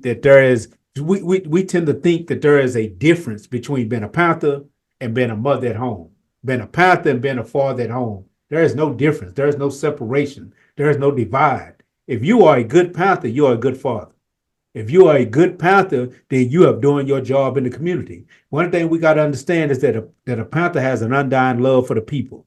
that there is, we tend to think that there is a difference between being a Panther and being a mother at home, being a Panther and being a father at home. There is no difference. There is no separation. There is no divide. If you are a good Panther, you are a good father. If you are a good Panther, then you are doing your job in the community. One thing we got to understand is that that a Panther has an undying love for the people.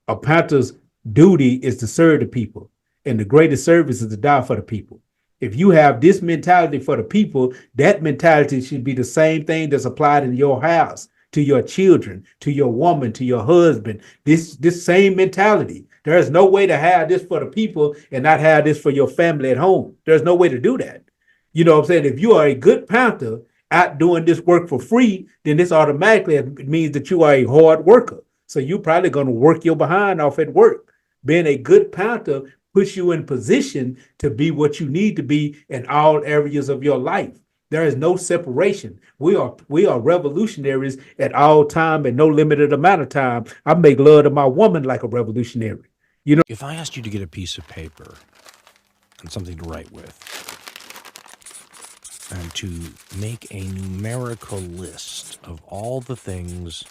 A Panther's duty is to serve the people, and the greatest service is to die for the people. If you have this mentality for the people, that mentality should be the same thing that's applied in your house, to your children, to your woman, to your husband. This same mentality. There is no way to have this for the people and not have this for your family at home. There's no way to do that. You know what I'm saying? If you are a good Panther out doing this work for free, then this automatically means that you are a hard worker. So you're probably going to work your behind off at work. Being a good Panther puts you in position to be what you need to be in all areas of your life. There is no separation. We are revolutionaries at all time and no limited amount of time. I make love to my woman like a revolutionary. You know, If I asked you to get a piece of paper and something to write with, and to make a numerical list of all the things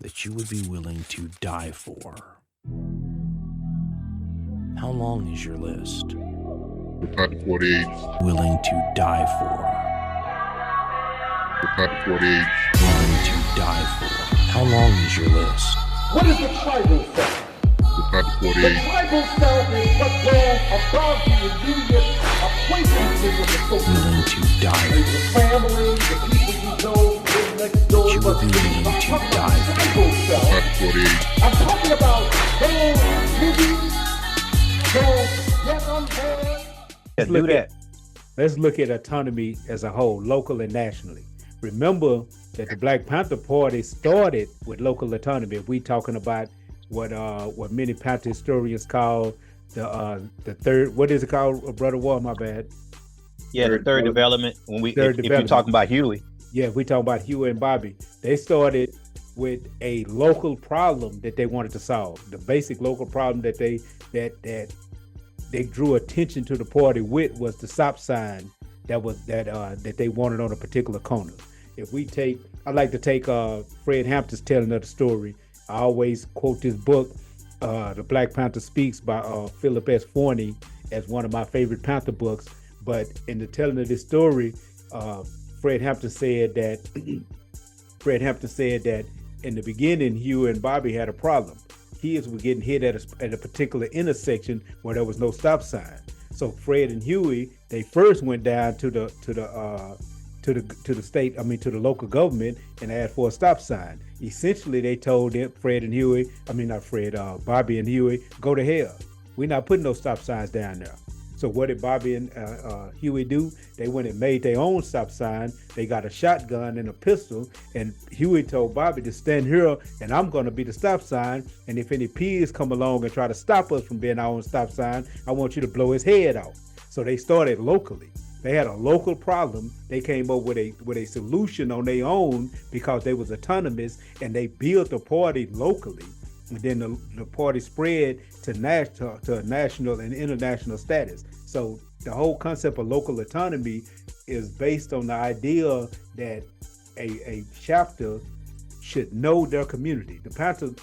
that you would be willing to die for, how long is your list? Panther 48. Willing to die for. Panther 48. Willing to die for. How long is your list? What is the tribal self? Panther The 48. tribal self is what goes above the immediate acquaintances of the social Willing to die the for. family, the people you know, live next door. You would be willing I'm to talking die about for. tribal self. Panther 48. I'm talking about those niggas, those yes, I'm dead. let's look at let's look at autonomy as a whole, local and nationally. Remember that the Black Panther Party started with local autonomy. We talking about what many Panther historians call the third. What is it called, Brother War? My bad. Yeah, the third development. When we, Third if you're development. talking about Huey, Yeah, we talking about Huey and Bobby. They started with a local problem that they wanted to solve. The basic local problem that they drew attention to the party with was the stop sign that they wanted on a particular corner. If we take, I like to take Fred Hampton's telling of the story. I always quote this book, The Black Panther Speaks by Philip S. Forney, as one of my favorite Panther books. But in the telling of this story, Fred Hampton said that in the beginning, Hugh and Bobby had a problem. Kids were getting hit at a particular intersection where there was no stop sign. So Fred and Huey, they first went down to the state, to the local government, and asked for a stop sign. Essentially, they told them, Bobby and Huey, go to hell. We're not putting no stop signs down there. So what did Bobby and Huey do? They went and made their own stop sign. They got a shotgun and a pistol, and Huey told Bobby to stand here, and I'm going to be the stop sign. And if any pigs come along and try to stop us from being our own stop sign, I want you to blow his head off. So they started locally. They had a local problem. They came up with a solution on their own because they was autonomous, and they built the party locally. And then the party spread to national and international status. So the whole concept of local autonomy is based on the idea that a chapter should know their community. The Panther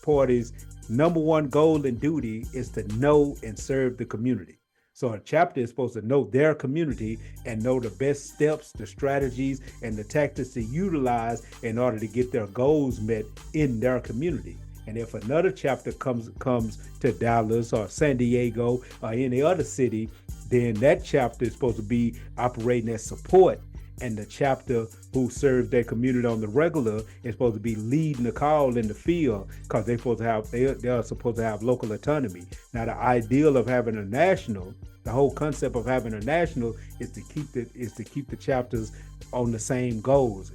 Party's number one goal and duty is to know and serve the community. So a chapter is supposed to know their community and know the best steps, the strategies, and the tactics to utilize in order to get their goals met in their community. And if another chapter comes to Dallas or San Diego or any other city, then that chapter is supposed to be operating as support. And the chapter who serves their community on the regular is supposed to be leading the call in the field, because they are supposed to have local autonomy. Now, the ideal of having a national, the whole concept of having a national is to keep the chapters on the same goals.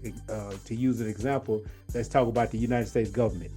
To use an example, let's talk about the United States government.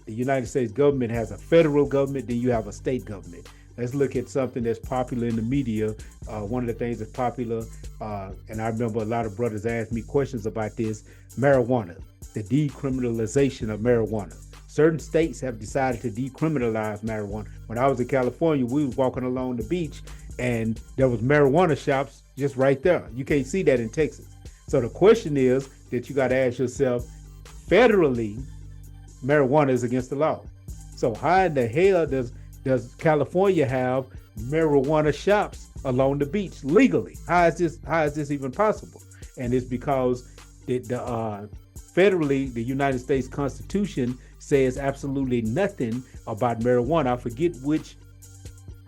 The United States government has a federal government, then you have a state government. Let's look at something that's popular in the media. One of the things that's popular, and I remember a lot of brothers asked me questions about this, marijuana, the decriminalization of marijuana. Certain states have decided to decriminalize marijuana. When I was in California, we was walking along the beach, and there was marijuana shops just right there. You can't see that in Texas. So the question is that you got to ask yourself, federally, marijuana is against the law. So how in the hell does California have marijuana shops along the beach legally? How is this even possible? And it's because federally, the United States Constitution says absolutely nothing about marijuana. I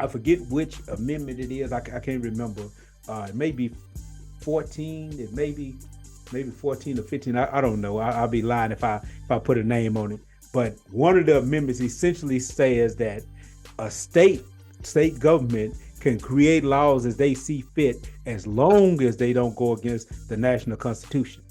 forget which amendment it is. I can't remember. It may be 14. It may be 14 or 15. I don't know. I'll be lying if I put a name on it. But one of the amendments essentially says that a state government can create laws as they see fit as long as they don't go against the national constitution.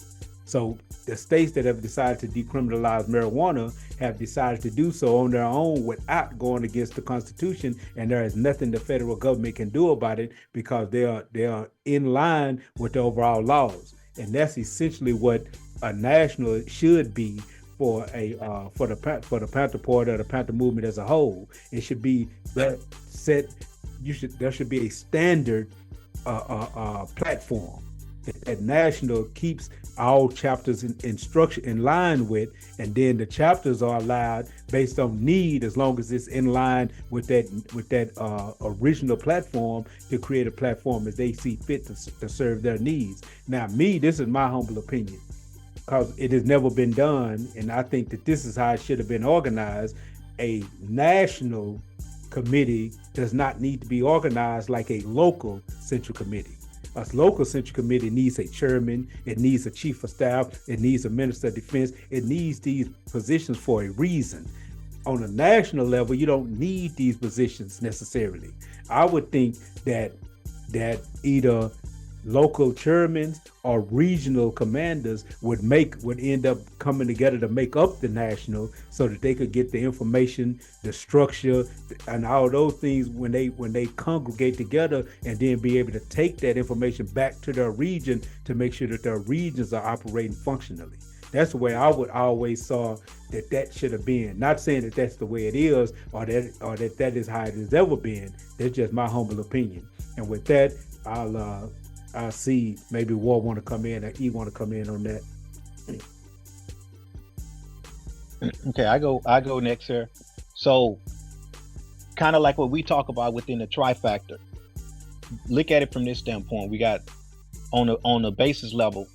So the states that have decided to decriminalize marijuana have decided to do so on their own without going against the Constitution, and there is nothing the federal government can do about it because they are in line with the overall laws. And that's essentially what a national should be for the Panther Party or the Panther movement as a whole. It should be that set. There should be a standard platform that national keeps all chapters in structure in line with, and then the chapters are allowed based on need, as long as it's in line with that original platform, to create a platform as they see fit to serve their needs. Now, this is my humble opinion, because it has never been done, and I think that this is how it should have been organized. A national committee does not need to be organized like a local central committee. A local central committee needs a chairman, it needs a chief of staff, it needs a minister of defense, it needs these positions for a reason. On a national level, you don't need these positions necessarily. I would think that either local chairmen or regional commanders would end up coming together to make up the national, so that they could get the information, the structure, and all those things when they congregate together, and then be able to take that information back to their region to make sure that their regions are operating functionally. That's the way I would always saw that should have been. Not saying that that's the way it is, or that is how it has ever been. That's just my humble opinion. And with that, I'll see maybe War want to come in, or E want to come in on that. Okay, I go next here. So, kind of like what we talk about within the trifecta. Look at it from this standpoint. We got on the basis level,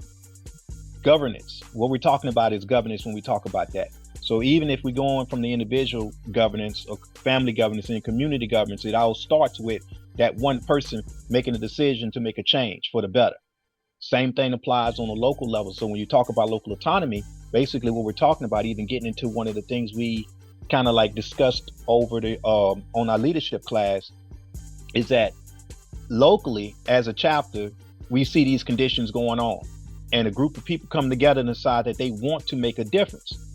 governance. What we're talking about is governance when we talk about that. So even if we're going from the individual governance or family governance and community governance, it all starts with that one person making a decision to make a change for the better. Same thing applies on a local level. So when you talk about local autonomy, basically what we're talking about, even getting into one of the things we kind of like discussed over the on our leadership class, is that locally as a chapter, we see these conditions going on, and a group of people come together and decide that they want to make a difference.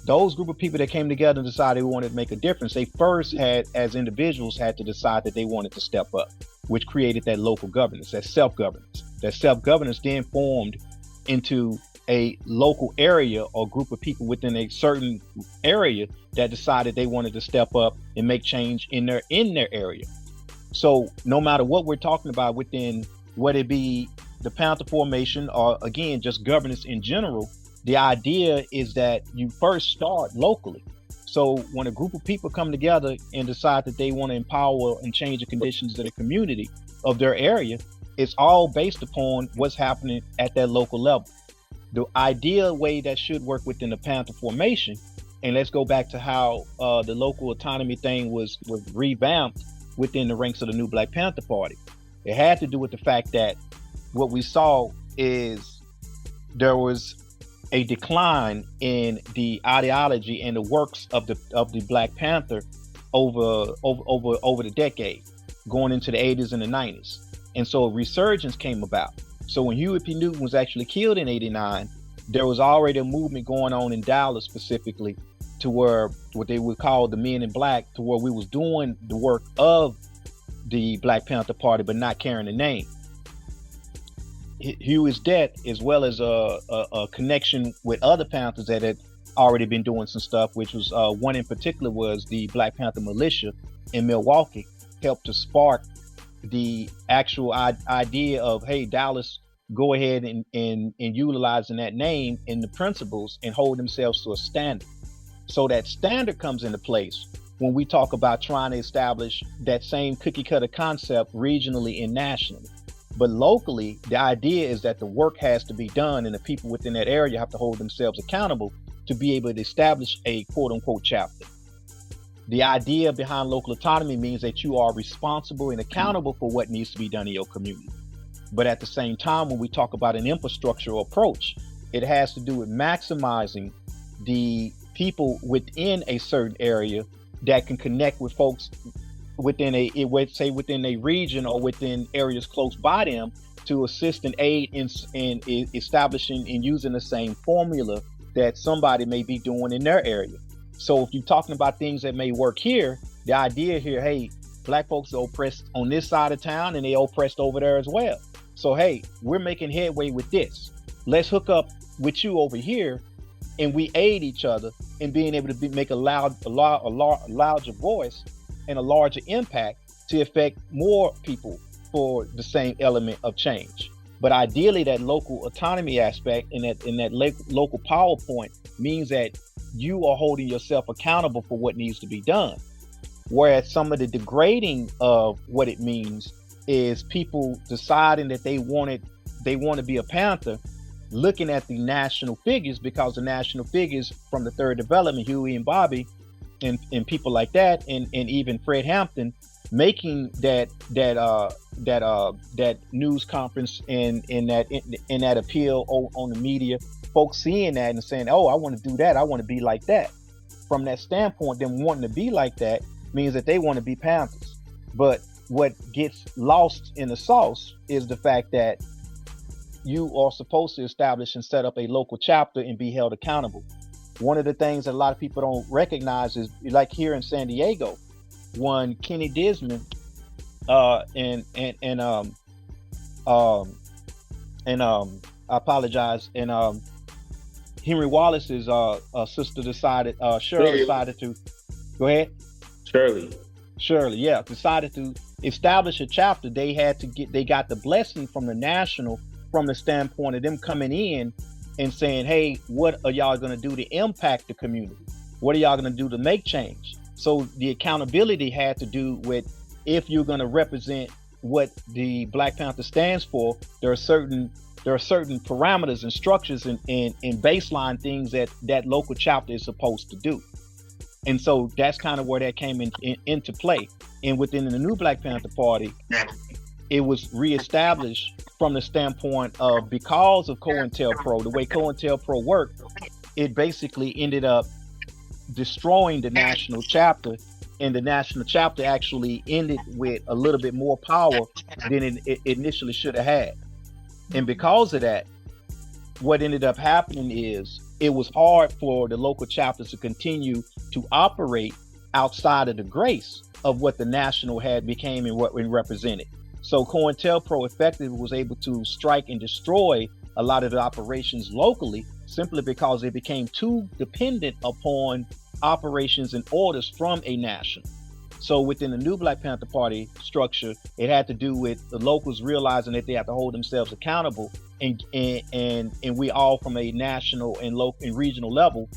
Those group of people that came together and decided they wanted to make a difference, they first had, as individuals, had to decide that they wanted to step up, which created that local governance, that self-governance. That self-governance then formed into a local area or group of people within a certain area that decided they wanted to step up and make change in their area. So no matter what we're talking about within, whether it be the Panther formation or again just governance in general, the idea is that you first start locally. So when a group of people come together and decide that they want to empower and change the conditions of the community of their area, it's all based upon what's happening at that local level. The ideal way that should work within the Panther formation, and let's go back to how the local autonomy thing was revamped within the ranks of the new Black Panther Party. It had to do with the fact that what we saw is there was a decline in the ideology and the works of the Black Panther over the decade, going into the 80s and the 90s. And so a resurgence came about. So when Huey P. Newton was actually killed in 89, there was already a movement going on in Dallas specifically, to where what they would call the Men in Black, to where we was doing the work of the Black Panther Party but not carrying the name. Huey's death, as well as a connection with other Panthers that had already been doing some stuff, which was one in particular was the Black Panther militia in Milwaukee, helped to spark the actual idea of, hey, Dallas, go ahead and utilizing that name and the principles and hold themselves to a standard. So that standard comes into place when we talk about trying to establish that same cookie cutter concept regionally and nationally. But locally, the idea is that the work has to be done and the people within that area have to hold themselves accountable to be able to establish a quote unquote chapter. The idea behind local autonomy means that you are responsible and accountable for what needs to be done in your community. But at the same time, when we talk about an infrastructural approach, it has to do with maximizing the people within a certain area that can connect with folks within within a region or within areas close by them to assist and aid in establishing and using the same formula that somebody may be doing in their area. So if you're talking about things that may work here, the idea here, hey, black folks are oppressed on this side of town and they oppressed over there as well. So hey, we're making headway with this. Let's hook up with you over here, and we aid each other in being able to make a larger voice and a larger impact to affect more people for the same element of change. But ideally, that local autonomy aspect and that local power point means that you are holding yourself accountable for what needs to be done. Whereas some of the degrading of what it means is people deciding that they want to be a Panther, looking at the national figures, because the national figures from the third development, Huey and Bobby, and people like that, and even Fred Hampton, making that news conference and that appeal on the media, folks seeing that and saying, oh, I want to do that, I want to be like that. From that standpoint, them wanting to be like that means that they want to be Panthers. But what gets lost in the sauce is the fact that you are supposed to establish and set up a local chapter and be held accountable. One of the things that a lot of people don't recognize is, like here in San Diego, when Kenny Disman I apologize, and Henry Wallace's sister decided, Shirley decided to go ahead. Shirley, yeah, decided to establish a chapter. They got the blessing from the national, from the standpoint of them coming in and saying, hey, what are y'all going to do to impact the community? What are y'all going to do to make change? So the accountability had to do with, if you're going to represent what the Black Panther stands for, there are certain parameters and structures and baseline things that local chapter is supposed to do. And so that's kind of where that came into play. And within the new Black Panther Party, it was reestablished from the standpoint of, because of COINTELPRO, the way COINTELPRO worked, it basically ended up destroying the national chapter, and the national chapter actually ended with a little bit more power than it initially should have had. And because of that, what ended up happening is it was hard for the local chapters to continue to operate outside of the grace of what the national had became and what it represented. So COINTELPRO effectively was able to strike and destroy a lot of the operations locally, simply because they became too dependent upon operations and orders from a national. So within the new Black Panther Party structure, it had to do with the locals realizing that they have to hold themselves accountable, and we all from a national and local and regional level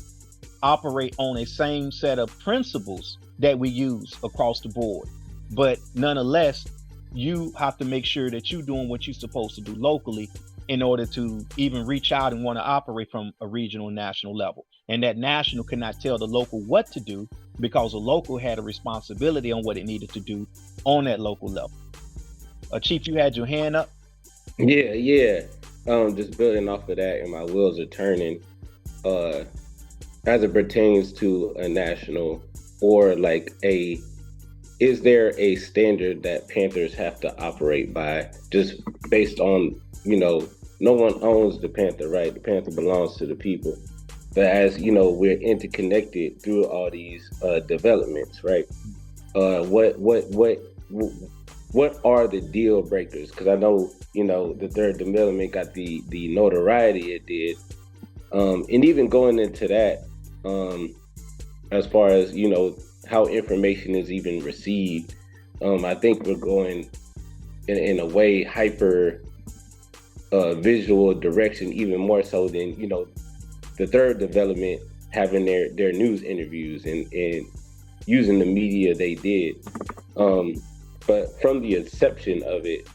operate on a same set of principles that we use across the board. But nonetheless, you have to make sure that you're doing what you're supposed to do locally in order to even reach out and want to operate from a regional and national level. And that national cannot tell the local what to do, because the local had a responsibility on what it needed to do on that local level. Chief, you had your hand up? Yeah. Just building off of that, and my wheels are turning. As it pertains to a national, or like is there a standard that Panthers have to operate by, just based on, no one owns the Panther, right? The Panther belongs to the people. But as we're interconnected through all these developments, right? What are the deal breakers? Because I know the third development got the notoriety it did, and even going into that, as far as how information is even received, I think we're going in a way hyper visual direction, even more so than the third development having their news interviews and using the media they did. But from the inception of it,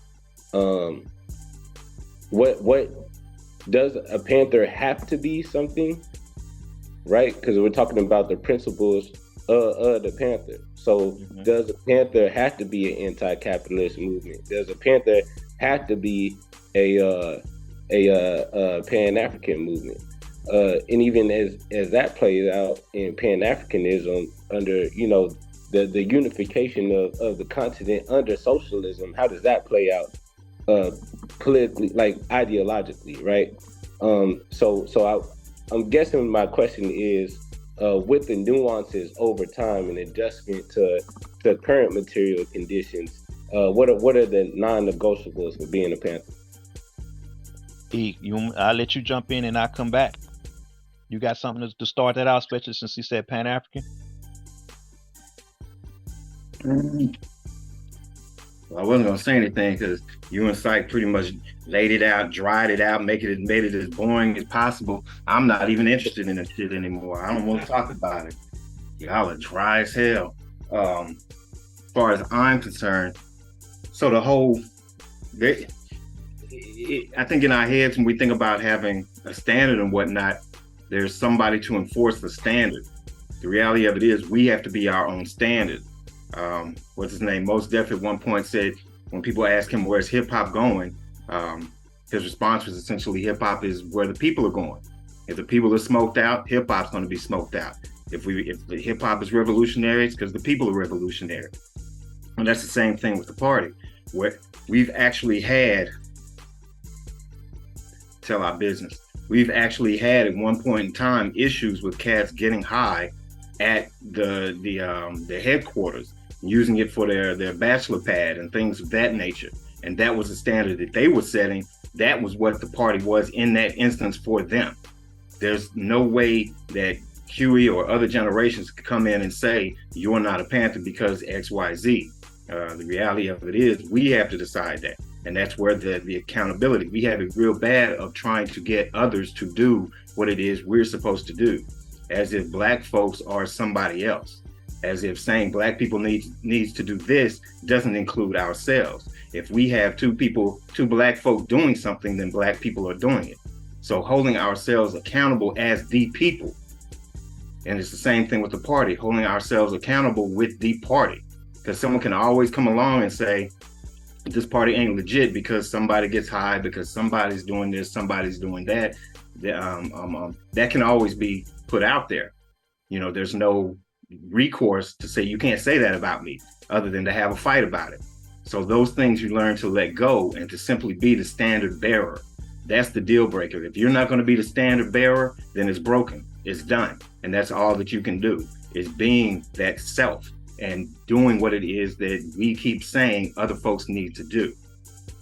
what does a Panther have to be something, right? Because we're talking about the principles of the Panther. So does a Panther have to be an anti-capitalist movement? Does a Panther have to be a Pan-African movement? And even as that plays out in Pan-Africanism under the unification of the continent under socialism, how does that play out politically, like ideologically, right? I'm guessing my question is, with the nuances over time and adjustment to current material conditions, what are the non-negotiables for being a Panther? I'll let you jump in and I'll come back. You got something to start that out, especially since he said Pan-African? Well, I wasn't gonna say anything because you and Syke pretty much laid it out, dried it out, made it as boring as possible. I'm not even interested in that shit anymore. I don't want to talk about it. Y'all are dry as hell. As far as I'm concerned, so the whole, I think in our heads when we think about having a standard and whatnot, there's somebody to enforce the standard. The reality of it is we have to be our own standard. What's his name? Mos Def at one point said, when people ask him where's hip hop going, his response was essentially hip hop is where the people are going. If the people are smoked out, hip hop's going to be smoked out. If the hip hop is revolutionary, it's because the people are revolutionary. And that's the same thing with the party, where we've actually had, tell our business, we've actually had at one point in time issues with cats getting high at the headquarters, using it for their bachelor pad and things of that nature. And that was the standard that they were setting. That was what the party was in that instance for them. There's no way that Huey or other generations could come in and say, you're not a Panther because X, Y, Z. The reality of it is we have to decide that. And that's where the accountability, we have it real bad of trying to get others to do what it is we're supposed to do. As if Black folks are somebody else. As if saying Black people needs to do this doesn't include ourselves. If we have two Black folk doing something, then Black people are doing it. So holding ourselves accountable as the people. And it's the same thing with the party, holding ourselves accountable with the party. Because someone can always come along and say, this party ain't legit because somebody gets high, because somebody's doing this, somebody's doing that. That can always be put out there. There's no recourse to say you can't say that about me other than to have a fight about it. So those things you learn to let go and to simply be the standard bearer. That's the deal breaker. If you're not going to be the standard bearer, then it's broken. It's done. And that's all that you can do, is being that self and doing what it is that we keep saying other folks need to do.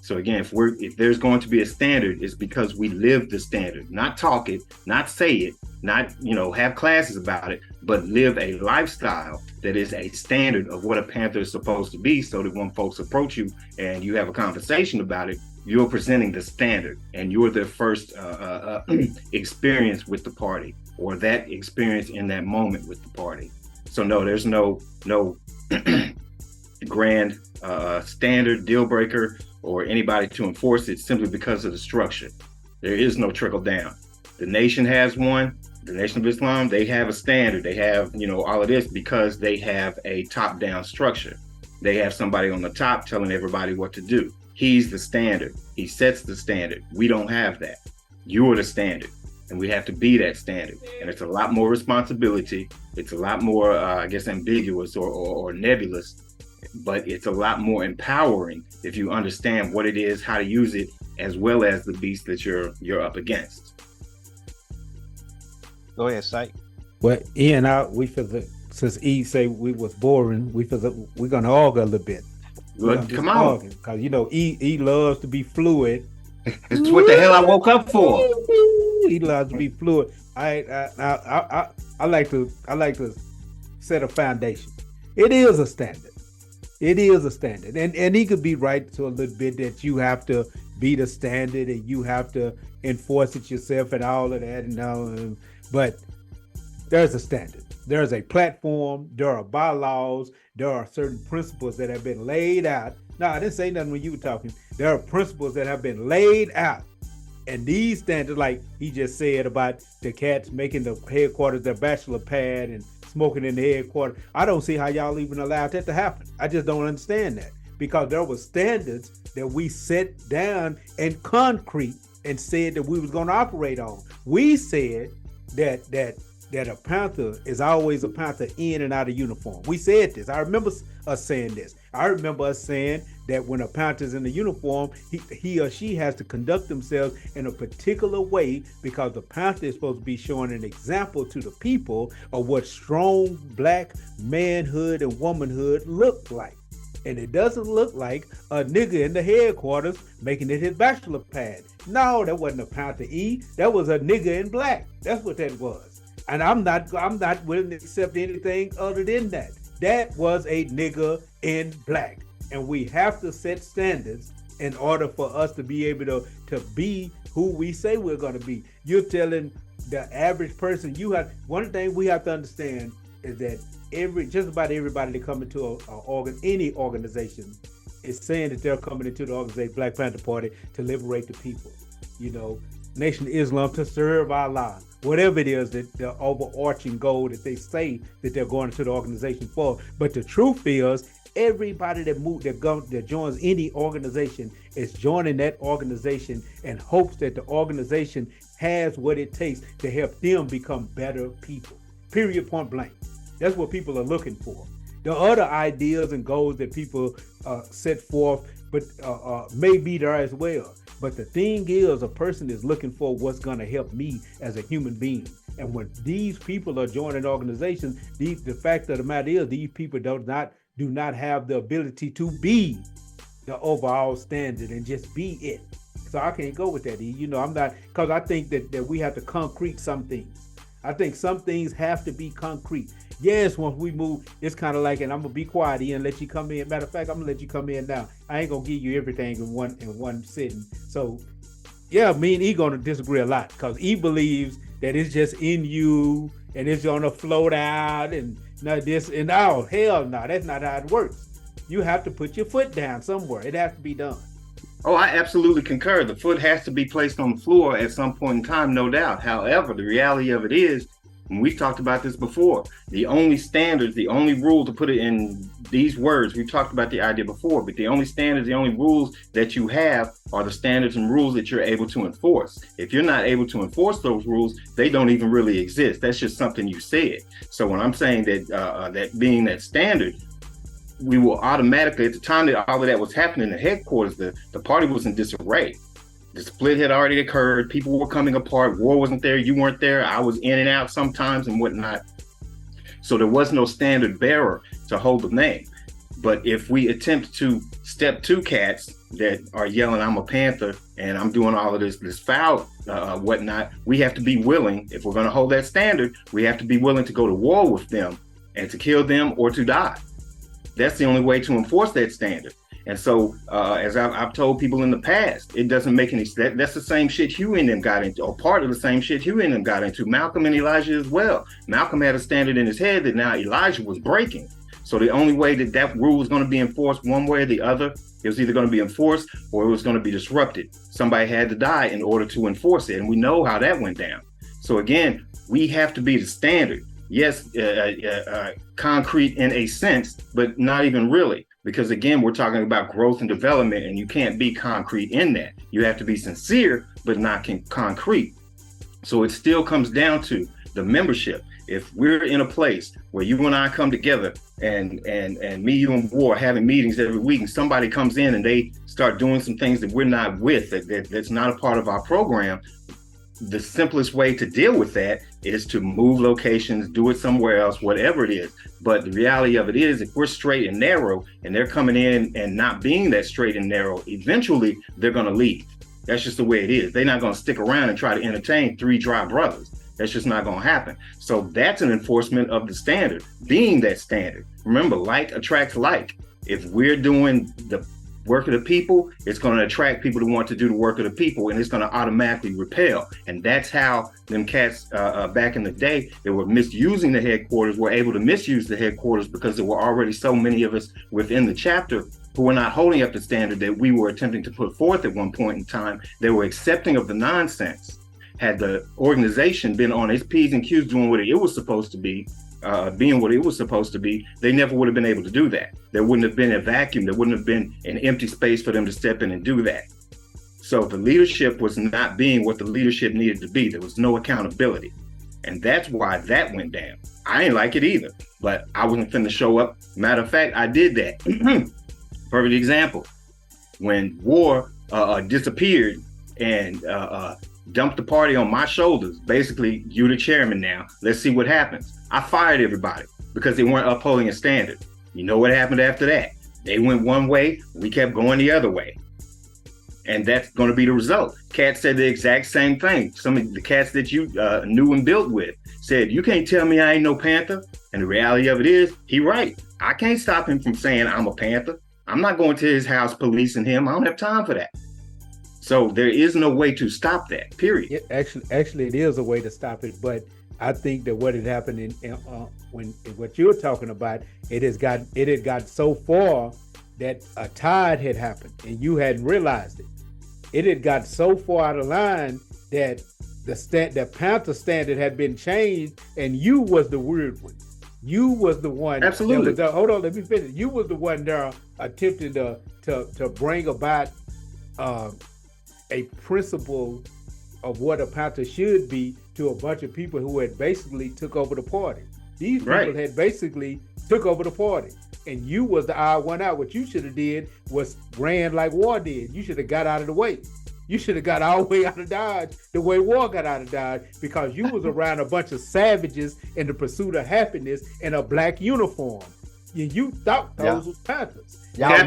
So again, if there's going to be a standard, it's because we live the standard, not talk it, not say it, not have classes about it, but live a lifestyle that is a standard of what a Panther is supposed to be, so that when folks approach you and you have a conversation about it, you're presenting the standard and you're their first experience with the party, or that experience in that moment with the party. So no, there's no grand standard deal breaker or anybody to enforce it simply because of the structure. There is no trickle down. The nation has one. The Nation of Islam, they have a standard. They have, all of this because they have a top-down structure. They have somebody on the top telling everybody what to do. He's the standard. He sets the standard. We don't have that. You're the standard. And we have to be that standard. And it's a lot more responsibility. It's a lot more, ambiguous or nebulous, but it's a lot more empowering if you understand what it is, how to use it, as well as the beast that you're up against. Go ahead, Syke. Well, E and I, we feel that since E say we was boring, we feel that we're gonna argue a little bit. Well, come on, because E loves to be fluid. It's what the hell I woke up for. He loves to be fluid. I like to set a foundation. It is a standard. It is a standard, and he could be right to a little bit that you have to be the standard and you have to enforce it yourself and all of that, but there's a standard. There's a platform. There are bylaws. There are certain principles that have been laid out. No, I didn't say nothing when you were talking. There are principles that have been laid out. And these standards, like he just said about the cats making the headquarters their bachelor pad and smoking in the headquarters, I don't see how y'all even allowed that to happen. I just don't understand that. Because there were standards that we set down in concrete and said that we was going to operate on. We said that a Panther is always a Panther in and out of uniform. We said this. I remember us saying this. I remember us saying that when a Panther's in the uniform, he or she has to conduct themselves in a particular way because the Panther is supposed to be showing an example to the people of what strong black manhood and womanhood look like. And it doesn't look like a nigga in the headquarters making it his bachelor pad. No, that wasn't a Panther E. That was a nigga in black. That's what that was. And I'm not willing to accept anything other than that. That was a nigga in black. And we have to set standards in order for us to be able to be who we say we're going to be. You're telling the average person, one thing we have to understand is that just about everybody that come into any organization is saying that they're coming into the organization, Black Panther Party, to liberate the people. Nation of Islam, to serve Allah. Whatever it is, that the overarching goal that they say that they're going into the organization for. But the truth is, everybody that joins any organization is joining that organization in hopes that the organization has what it takes to help them become better people. Period, point blank. That's what people are looking for. The other ideas and goals that people set forth, but may be there as well. But the thing is, a person is looking for what's going to help me as a human being. And when these people are joining organizations, the fact of the matter is, these people do not have the ability to be the overall standard and just be it. So I can't go with that. I'm not, because I think that we have to concrete some things. I think some things have to be concrete. Yes, once we move, it's kind of like, and I'm gonna be quiet and let you come in. Matter of fact, I'm gonna let you come in now. I ain't gonna give you everything in one sitting. So, yeah, me and E gonna disagree a lot because E believes that it's just in you and it's gonna float out and not this and oh hell no, that's not how it works. You have to put your foot down somewhere. It has to be done. Oh, I absolutely concur. The foot has to be placed on the floor at some point in time, no doubt. However, the reality of it is, and we've talked about this before, the only standards, the only rule, to put it in these words, we've talked about the idea before, but the only standards, the only rules that you have are the standards and rules that you're able to enforce. If you're not able to enforce those rules, they don't even really exist. That's just something you said. So when I'm saying that that being that standard, we will automatically, at the time that all of that was happening in the headquarters, the party was in disarray. The split had already occurred. People were coming apart. War wasn't there. You weren't there. I was in and out sometimes and whatnot. So there was no standard bearer to hold the name. But if we attempt to step to cats that are yelling, I'm a Panther and I'm doing all of this foul whatnot, we have to be willing, if we're going to hold that standard, we have to be willing to go to war with them and to kill them or to die. That's the only way to enforce that standard. And so, as I've told people in the past, it doesn't make any sense. That's the same shit Huey and them got into, or part of the same shit Huey and them got into. Malcolm and Elijah as well. Malcolm had a standard in his head that now Elijah was breaking. So the only way that rule was going to be enforced one way or the other, it was either going to be enforced or it was going to be disrupted. Somebody had to die in order to enforce it. And we know how that went down. So again, we have to be the standard. Yes, concrete in a sense, but not even really. Because again, we're talking about growth and development, and you can't be concrete in that. You have to be sincere, but not concrete. So it still comes down to the membership. If we're in a place where you and I come together and me, you, and War having meetings every week, and somebody comes in and they start doing some things that we're not with, that's not a part of our program, the simplest way to deal with that is to move locations, do it somewhere else, whatever it is. But the reality of it is, if we're straight and narrow and they're coming in and not being that straight and narrow, eventually they're going to leave. That's just the way it is. They're not going to stick around and try to entertain three dry brothers. That's just not going to happen. So that's an enforcement of the standard, being that standard. Remember, like attracts like. If we're doing the work of the people, it's going to attract people to want to do the work of the people, and it's going to automatically repel. And that's how them cats back in the day, they were misusing the headquarters, were able to misuse the headquarters because there were already so many of us within the chapter who were not holding up the standard that we were attempting to put forth at one point in time. They were accepting of the nonsense. Had the organization been on its P's and Q's doing what it was supposed to be, being what it was supposed to be, they never would have been able to do that. There wouldn't have been a vacuum. There wouldn't have been an empty space for them to step in and do that. So the leadership was not being what the leadership needed to be. There was no accountability. And that's why that went down. I ain't like it either, but I wasn't finna show up. Matter of fact, I did that. Perfect example. When War disappeared and dumped the party on my shoulders, basically, you the chairman now, let's see what happens. I fired everybody because they weren't upholding a standard. You know what happened after that? They went one way, we kept going the other way. And that's going to be the result. Cats said the exact same thing. Some of the cats that you knew and built with said, you can't tell me I ain't no Panther. And the reality of it is, he right. I can't stop him from saying I'm a Panther. I'm not going to his house policing him. I don't have time for that. So there is no way to stop that, period. Yeah, actually, it is a way to stop it, but I think that what had happened when what you're talking about, it had got so far that a tide had happened and you hadn't realized it. It had got so far out of line that the Panther standard had been changed, and you was the weird one. You was the one. Absolutely. Hold on, let me finish. You was the one there attempting to bring about a principle of what a Panther should be to a bunch of people who had basically took over the party. These people had basically took over the party, and you was the odd one out. What you should have did was ran like War did. You should have got out of the way. You should have got all the way out of Dodge the way War got out of Dodge, because you was around a bunch of savages in the pursuit of happiness in a black uniform. You thought those was Panthers. Y'all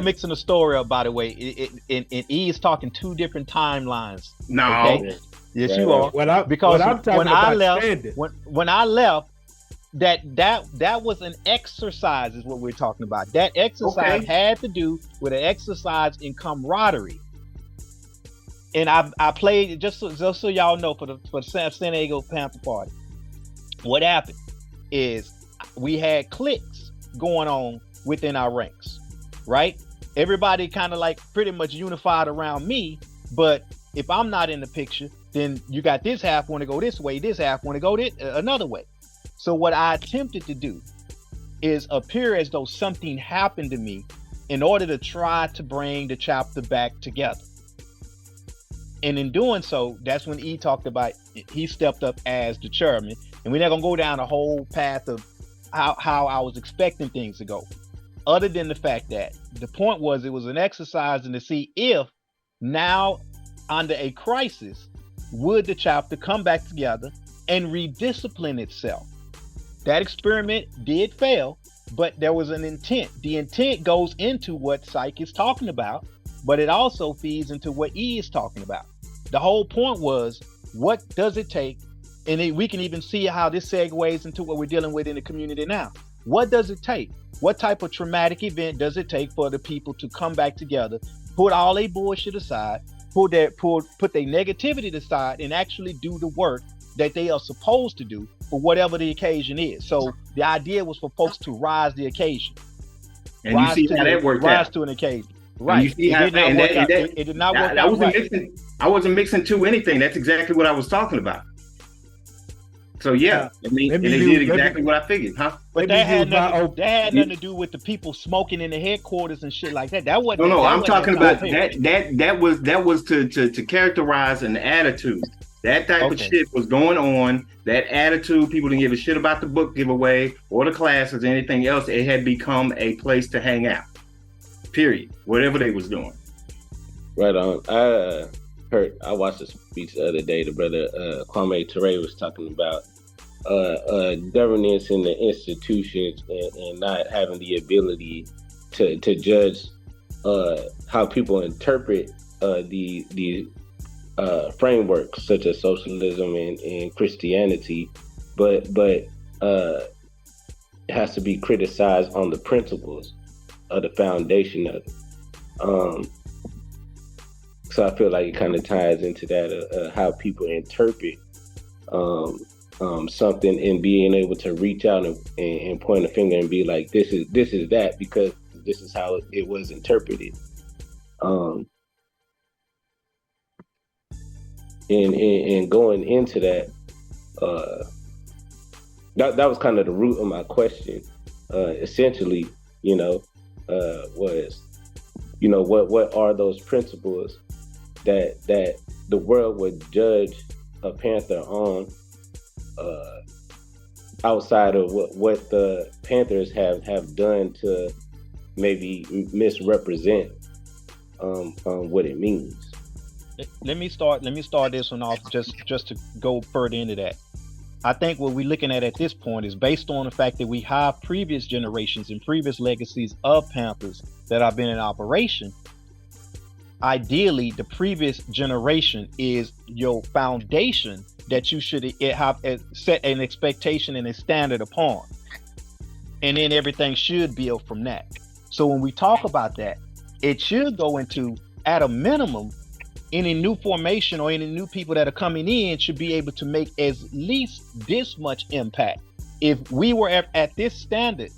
mixing the story up, by the way. And E is talking two different timelines. No. Okay? Yes, you are. Because when I left, that was an exercise, is what we're talking about. That exercise had to do with an exercise in camaraderie. And I played, just so y'all know, for the San Diego Panther Party. What happened is we had cliques going on within our ranks, right? Everybody kind of like pretty much unified around me, but if I'm not in the picture, then you got this half want to go this way, this half want to go another way. So what I attempted to do is appear as though something happened to me in order to try to bring the chapter back together. And in doing so, that's when E talked about, he stepped up as the chairman. And we're not going to go down the whole path of how I was expecting things to go. Other than the fact that the point was, it was an exercise in to see if now under a crisis, would the chapter come back together and rediscipline itself. That experiment did fail, but there was an intent. The intent goes into what Psych is talking about, but it also feeds into what E is talking about. The whole point was, what does it take? And we can even see how this segues into what we're dealing with in the community now. What does it take? What type of traumatic event does it take for the people to come back together, put all their bullshit aside, put their negativity aside, and actually do the work that they are supposed to do for whatever the occasion is? So the idea was for folks to rise the occasion. And you see how that worked out. Rise to an occasion. Right. You see how it did not work out. I wasn't mixing to anything. That's exactly what I was talking about. So yeah, it did exactly what I figured, huh? But that had nothing to do with the people smoking in the headquarters and shit like that. That wasn't. No, I'm talking about that was to characterize an attitude. That type of shit was going on. That attitude, people didn't give a shit about the book giveaway or the classes or anything else. It had become a place to hang out. Period. Whatever they was doing. Right on. I watched a speech the other day. The brother Kwame Ture was talking about governance in the institutions and not having the ability to judge how people interpret the frameworks such as socialism and Christianity, but it has to be criticized on the principles. the foundation of it. So I feel like it kind of ties into that how people interpret something, and being able to reach out and point a finger and be like, this is that, because this is how it was interpreted. And going into that, that was kind of the root of my question. Essentially, was, what are those principles that the world would judge a Panther on, outside of what the Panthers have done to maybe misrepresent what it means. Let me start this one off just to go further into that. I think what we're looking at this point is based on the fact that we have previous generations and previous legacies of Panthers that have been in operation. Ideally, the previous generation is your foundation that you should have set an expectation and a standard upon. And then everything should build from that. So when we talk about that, it should go into, at a minimum, any new formation or any new people that are coming in should be able to make at least this much impact. If we were at this standard,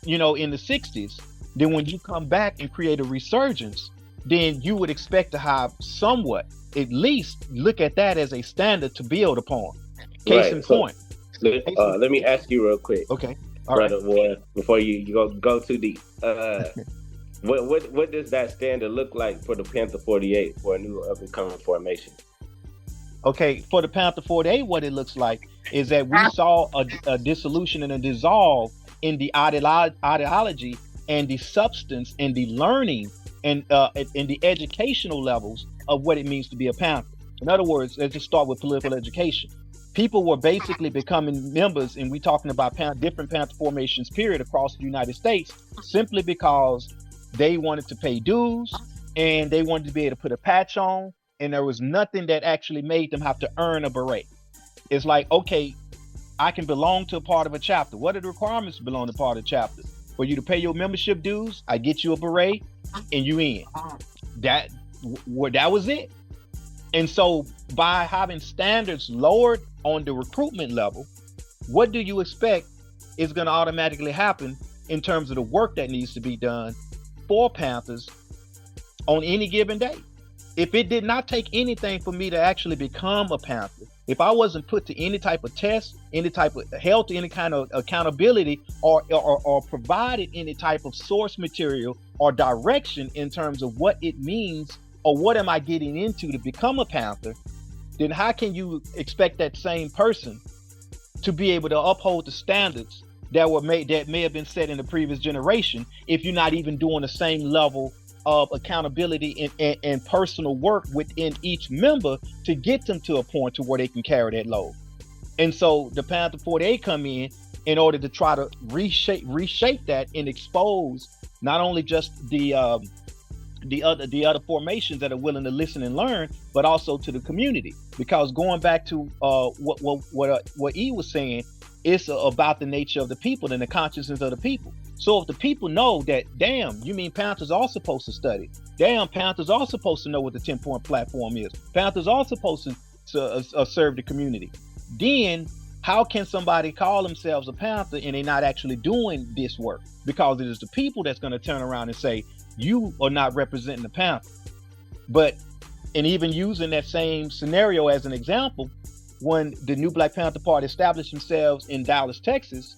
in the 60s, then when you come back and create a resurgence, then you would expect to have somewhat, at least look at that as a standard to build upon. Case in point. Let me ask you real quick. Okay. All brother right. Boy, before you go too deep. What does that standard look like for the Panther 48 for a new up and coming formation? Okay, for the Panther 48, what it looks like is that we saw a dissolution and a dissolve in the ideology and the substance and the learning and in the educational levels of what it means to be a Panther. In other words, let's just start with political education. People were basically becoming members, and we're talking about different Panther formations period across the United States, simply because they wanted to pay dues and they wanted to be able to put a patch on, and there was nothing that actually made them have to earn a beret. It's like, okay, I can belong to a part of a chapter. What are the requirements to belong to part of a chapter? For you to pay your membership dues, I get you a beret and you in. That was it. And so by having standards lowered on the recruitment level, what do you expect is going to automatically happen in terms of the work that needs to be done for Panthers on any given day? If it did not take anything for me to actually become a Panther, if I wasn't put to any type of test, any type of health, any kind of accountability, or provided any type of source material or direction in terms of what it means or what am I getting into to become a Panther, then how can you expect that same person to be able to uphold the standards that may have been set in the previous generation if you're not even doing the same level of accountability and personal work within each member to get them to a point to where they can carry that load? And so the Panther 48 come in order to try to reshape that and expose not only just the other formations that are willing to listen and learn, but also to the community. Because going back to what E was saying, it's about the nature of the people and the consciousness of the people. So if the people know that, damn, you mean Panthers are supposed to study? Damn, Panthers are supposed to know what the 10-point platform is. Panthers are supposed to serve the community. Then how can somebody call themselves a Panther and they're not actually doing this work? Because it is the people that's going to turn around and say, you are not representing the Panther. And even using that same scenario as an example, when the new Black Panther Party established themselves in Dallas, Texas,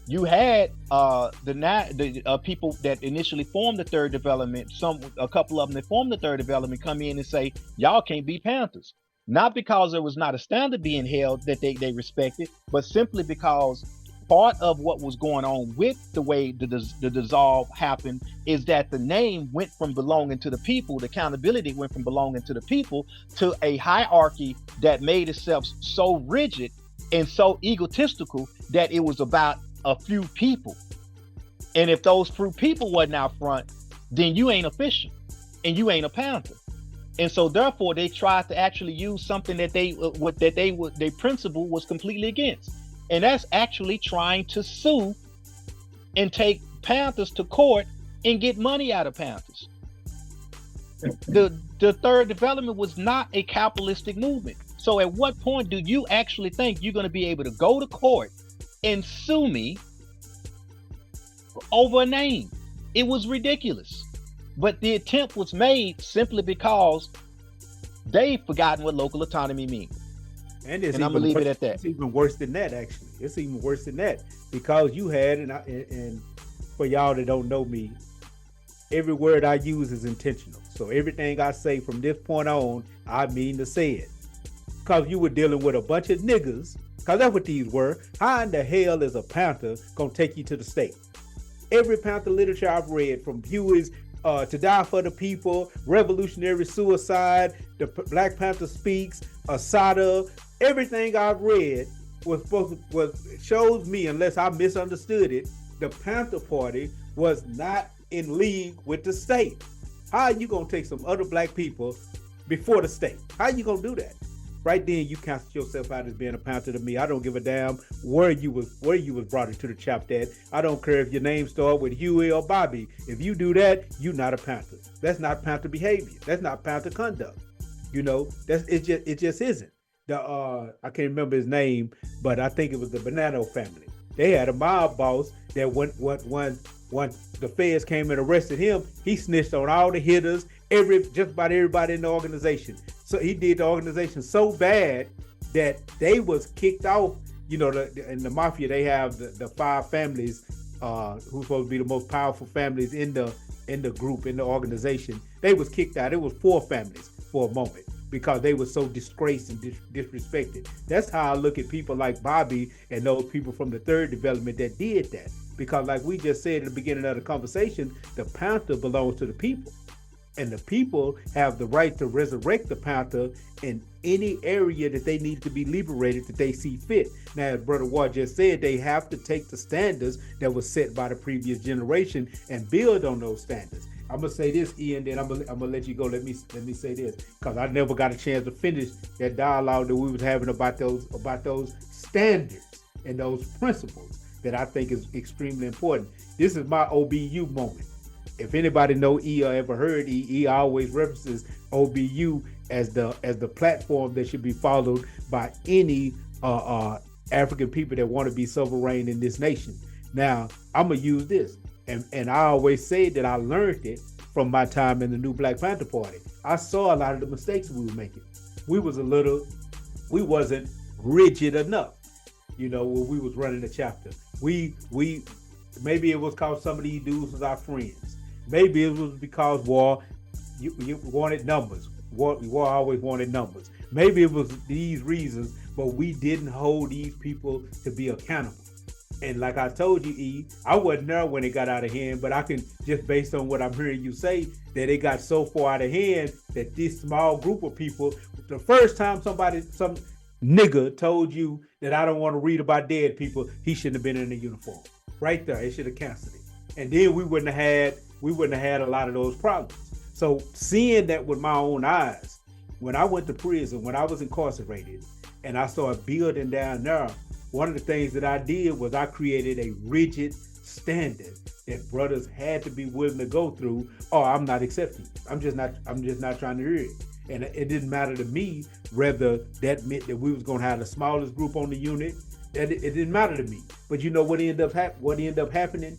you had the people that initially formed the Third Development, a couple of them that formed the Third Development, come in and say, y'all can't be Panthers. Not because there was not a standard being held that they respected, but simply because part of what was going on with the way the dissolve happened is that the name went from belonging to the people, the accountability went from belonging to the people to a hierarchy that made itself so rigid and so egotistical that it was about a few people. And if those few people wasn't out front, then you ain't official and you ain't a Panther. And so therefore they tried to actually use something that their principle was completely against. And that's actually trying to sue and take Panthers to court and get money out of Panthers. The third development was not a capitalistic movement. So at what point do you actually think you're going to be able to go to court and sue me over a name? It was ridiculous. But the attempt was made simply because they've forgotten what local autonomy means. And I'm gonna leave it at that. It's even worse than that, actually. It's even worse than that because you had, and for y'all that don't know me, every word I use is intentional. So everything I say from this point on, I mean to say it. Because you were dealing with a bunch of niggas, because that's what these were. How in the hell is a Panther gonna take you to the state? Every Panther literature I've read, from Huey's To Die for the People, Revolutionary Suicide, the Black Panther Speaks, Asada, everything I've read shows me, unless I misunderstood it, the Panther Party was not in league with the state. How are you gonna take some other black people before the state? How are you gonna do that? Right then, you count yourself out as being a Panther to me. I don't give a damn where you was brought into the chapter at. I don't care if your name start with Huey or Bobby. If you do that, you're not a Panther. That's not Panther behavior. That's not Panther conduct. You know, it just isn't. I can't remember his name, but I think it was the Bonanno family. They had a mob boss that when the feds came and arrested him, he snitched on all the hitters, just about everybody in the organization. So he did the organization so bad that they was kicked off. You know, in the mafia, they have the 5 families who's supposed to be the most powerful families in the group, in the organization. They was kicked out. It was 4 families for a moment because they were so disgraced and disrespected. That's how I look at people like Bobby and those people from the third development that did that. Because like we just said at the beginning of the conversation, the Panther belongs to the people. And the people have the right to resurrect the Panther in any area that they need to be liberated that they see fit. Now, as Brother Ward just said, they have to take the standards that were set by the previous generation and build on those standards. I'm gonna say this, Ian, then I'm gonna let you go. Let me say this, because I never got a chance to finish that dialogue that we was having about those standards and those principles that I think is extremely important. This is my OBU moment. If anybody know E or ever heard E always references OBU as the platform that should be followed by any African people that want to be sovereign in this nation. Now, I'm gonna use this, and I always say that I learned it from my time in the New Black Panther Party. I saw a lot of the mistakes we were making. We wasn't rigid enough, you know, when we was running the chapter. We maybe it was because some of these dudes was our friends. Maybe it was because you wanted numbers. War always wanted numbers. Maybe it was these reasons, but we didn't hold these people to be accountable. And like I told you, E, I wasn't there when it got out of hand, but I can, just based on what I'm hearing you say, that it got so far out of hand that this small group of people, the first time some nigga told you that I don't want to read about dead people, he shouldn't have been in a uniform. Right there, it should have canceled it. And then we wouldn't have had a lot of those problems. So seeing that with my own eyes, when I went to prison, when I was incarcerated, and I started building down there, one of the things that I did was I created a rigid standard that brothers had to be willing to go through, or I'm not accepting it. I'm just not trying to hear it. And it didn't matter to me whether that meant that we was gonna have the smallest group on the unit. It didn't matter to me. But you know what ended up happening?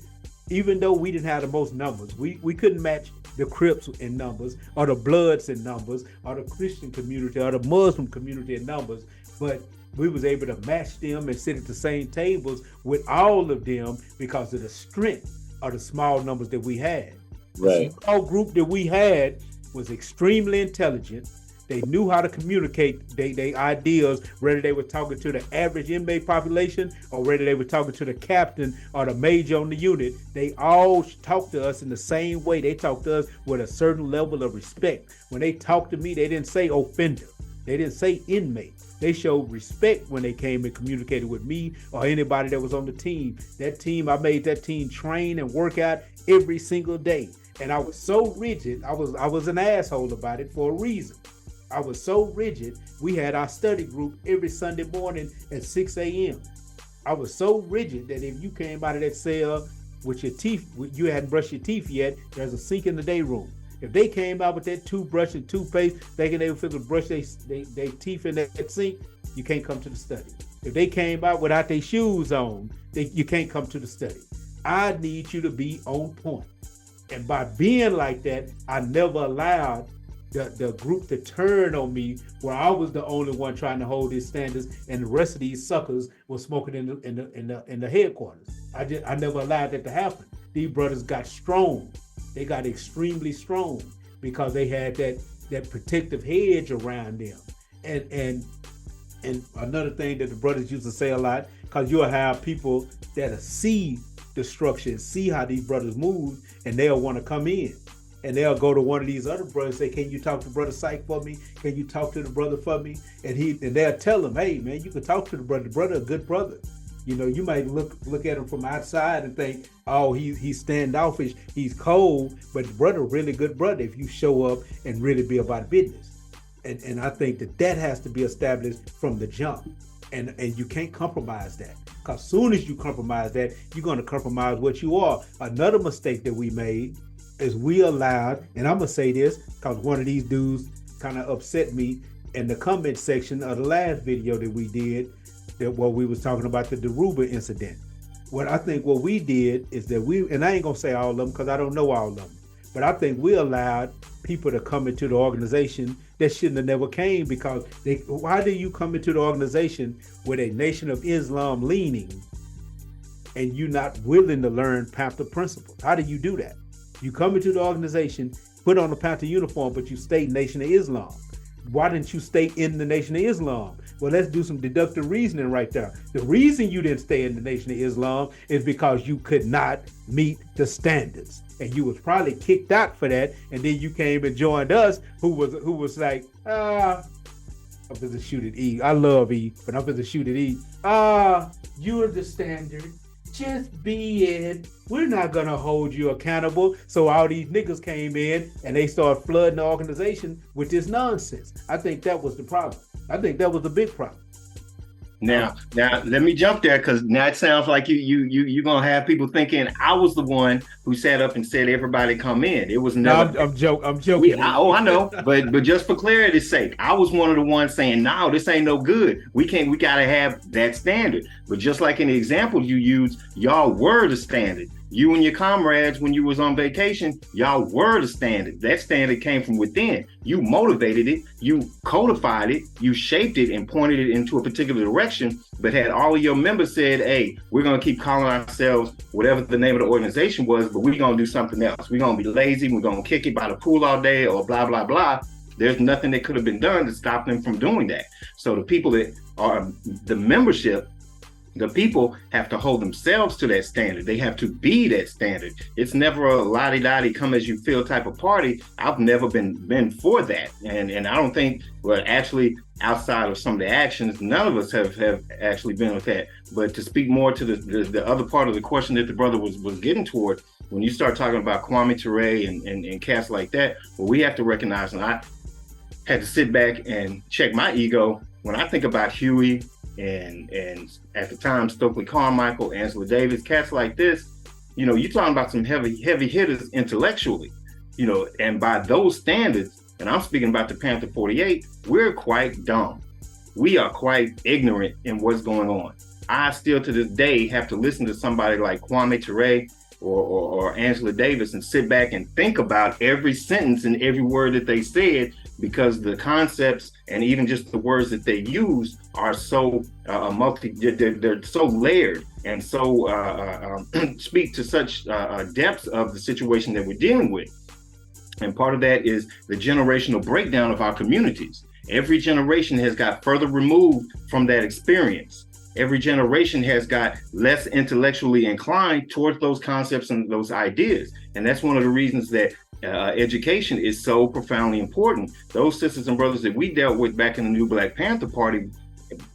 Even though we didn't have the most numbers, we couldn't match the Crips in numbers, or the Bloods in numbers, or the Christian community, or the Muslim community in numbers, but we was able to match them and sit at the same tables with all of them because of the strength of the small numbers that we had. Right. The small group that we had was extremely intelligent. They knew how to communicate their ideas, whether they were talking to the average inmate population or whether they were talking to the captain or the major on the unit. They all talked to us in the same way. They talked to us with a certain level of respect. When they talked to me, they didn't say offender. They didn't say inmate. They showed respect when they came and communicated with me or anybody that was on the team. I made that team train and work out every single day. And I was so rigid, I was an asshole about it for a reason. I was so rigid, we had our study group every Sunday morning at 6 a.m. I was so rigid that if you came out of that cell with your teeth, you hadn't brushed your teeth yet, there's a sink in the day room. If they came out with that toothbrush and toothpaste, thinking they were fit to brush their teeth in that sink, you can't come to the study. If they came out without their shoes on, you can't come to the study. I need you to be on point. And by being like that, I never allowed the group to turn on me where I was the only one trying to hold these standards and the rest of these suckers were smoking in the headquarters. I never allowed that to happen. These brothers got strong. They got extremely strong because they had that protective hedge around them. And another thing that the brothers used to say a lot, because you'll have people that see destruction, see how these brothers move, and they'll want to come in. And they'll go to one of these other brothers and say, can you talk to Brother Syke for me? Can you talk to the brother for me? And they'll tell him, hey man, you can talk to the brother, a good brother. You know, you might look at him from outside and think, oh, he's standoffish, he's cold, but the brother, really good brother if you show up and really be about business. And I think that has to be established from the jump. And you can't compromise that. Because as soon as you compromise that, you're going to compromise what you are. Another mistake that we made is we allowed, and I'm going to say this because one of these dudes kind of upset me in the comment section of the last video that we did, where we was talking about the Deruba incident. What I think what we did is that and I ain't going to say all of them because I don't know all of them, but I think we allowed people to come into the organization that shouldn't have never came, because why do you come into the organization with a Nation of Islam leaning and you're not willing to learn Panther principles? How do you do that? You come into the organization, put on the Panther uniform, but you stay Nation of Islam. Why didn't you stay in the Nation of Islam? Well, let's do some deductive reasoning right there. The reason you didn't stay in the Nation of Islam is because you could not meet the standards. And you was probably kicked out for that. And then you came and joined us, who was like, I'm going to shoot at E. I love E, but I'm going to shoot at E. You're the standard. Just be it. We're not going to hold you accountable. So all these niggas came in and they started flooding the organization with this nonsense. I think that was the problem. I think that was the big problem. Now, let me jump there, because now it sounds like you're gonna have people thinking I was the one who sat up and said everybody come in. It was never. No, I'm joking. I know, but just for clarity's sake, I was one of the ones saying, no, this ain't no good. We gotta have that standard. But just like in the example you used, y'all were the standard. You and your comrades, when you was on vacation, y'all were the standard. That standard came from within. You motivated it, you codified it, you shaped it and pointed it into a particular direction. But had all of your members said, hey, we're going to keep calling ourselves whatever the name of the organization was, but we're going to do something else. We're going to be lazy. We're going to kick it by the pool all day or blah, blah, blah. There's nothing that could have been done to stop them from doing that. So the people that are the membership, the people have to hold themselves to that standard. They have to be that standard. It's never a la-di-da-di come as you feel type of party. I've never been for that. And I don't think, well, actually, outside of some of the actions, none of us have actually been with that. But to speak more to the other part of the question that the brother was getting toward, when you start talking about Kwame Ture and cats like that, well, we have to recognize, and I had to sit back and check my ego. When I think about Huey, and at the time Stokely Carmichael, Angela Davis, cats like this, you know, you're talking about some heavy hitters intellectually, you know, and by those standards, and I'm speaking about the Panther 48, we're quite dumb. We are quite ignorant in what's going on. I still to this day have to listen to somebody like Kwame Ture or Angela Davis and sit back and think about every sentence and every word that they said, because the concepts and even just the words that they use are so they're so layered and so speak to such depths of the situation that we're dealing with. And part of that is the generational breakdown of our communities. Every generation has got further removed from that experience. Every generation has got less intellectually inclined towards those concepts and those ideas. And that's one of the reasons that education is so profoundly important. Those sisters and brothers that we dealt with back in the New Black Panther Party,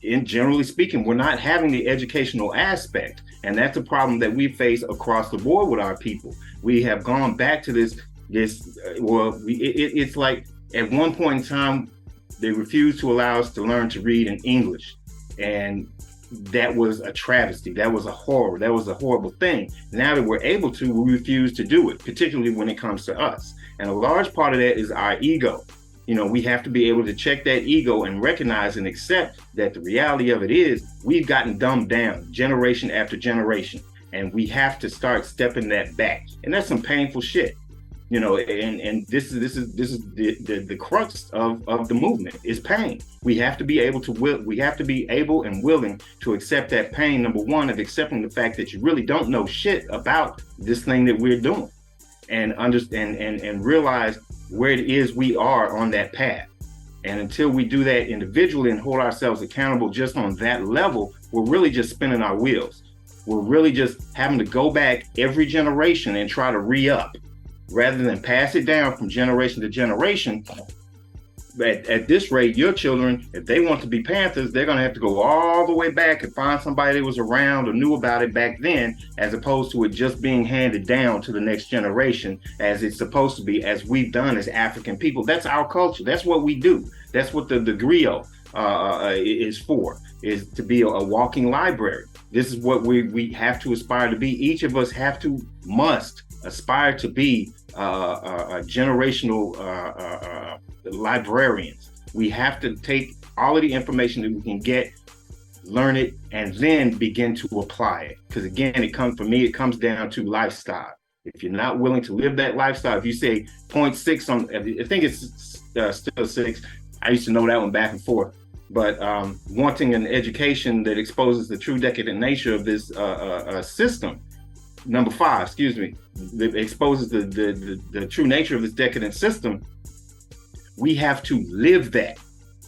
in generally speaking, we're not having the educational aspect. And that's a problem that we face across the board with our people. We have gone back to it's like at one point in time, they refused to allow us to learn to read in English. And that was a travesty. That was a horror. That was a horrible thing. Now that we're able to, we refuse to do it, particularly when it comes to us. And a large part of that is our ego. You know, we have to be able to check that ego and recognize and accept that the reality of it is we've gotten dumbed down generation after generation, and we have to start stepping that back. And that's some painful shit. You know, and this is the crux of the movement is pain. We have to be able and willing to accept that pain. Number one, of accepting the fact that you really don't know shit about this thing that we're doing, and understand and realize where it is we are on that path. And until we do that individually and hold ourselves accountable just on that level, we're really just spinning our wheels. We're really just having to go back every generation and try to re-up, rather than pass it down from generation to generation. But at this rate, your children, if they want to be Panthers, they're going to have to go all the way back and find somebody that was around or knew about it back then, as opposed to it just being handed down to the next generation as it's supposed to be, as we've done as African people. That's our culture. That's what we do. That's what the griot is for, is to be a walking library. This is what we have to aspire to be. Each of us must aspire to be generational librarians. We have to take all of the information that we can get, learn it, and then begin to apply it. Because again, it comes down to lifestyle. If you're not willing to live that lifestyle, if you say 0.6 on, I think it's still 6. I used to know that one back and forth. But wanting an education that exposes the true decadent nature of this system, number 5, that exposes the true nature of this decadent system, we have to live that.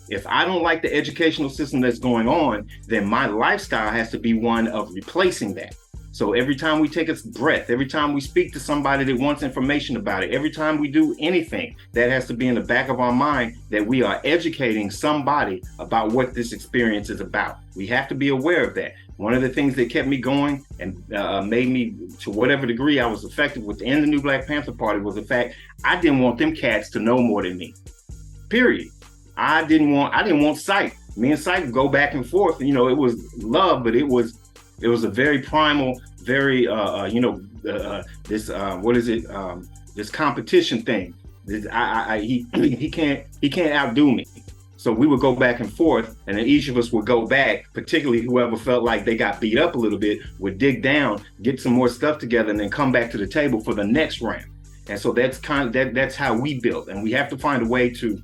If I don't like the educational system that's going on, then my lifestyle has to be one of replacing that. So every time we take a breath, every time we speak to somebody that wants information about it, every time we do anything, that has to be in the back of our mind that we are educating somebody about what this experience is about. We have to be aware of that. One of the things that kept me going and made me, to whatever degree I was effective within the New Black Panther Party, was the fact I didn't want them cats to know more than me. Period. I didn't want Sight. Me and Sight would go back and forth. You know, it was love, but it was a very primal, very this competition thing. He can't outdo me. So we would go back and forth, and then each of us would go back, particularly whoever felt like they got beat up a little bit, would dig down, get some more stuff together, and then come back to the table for the next round. And so that's that's how we built. And we have to find a way to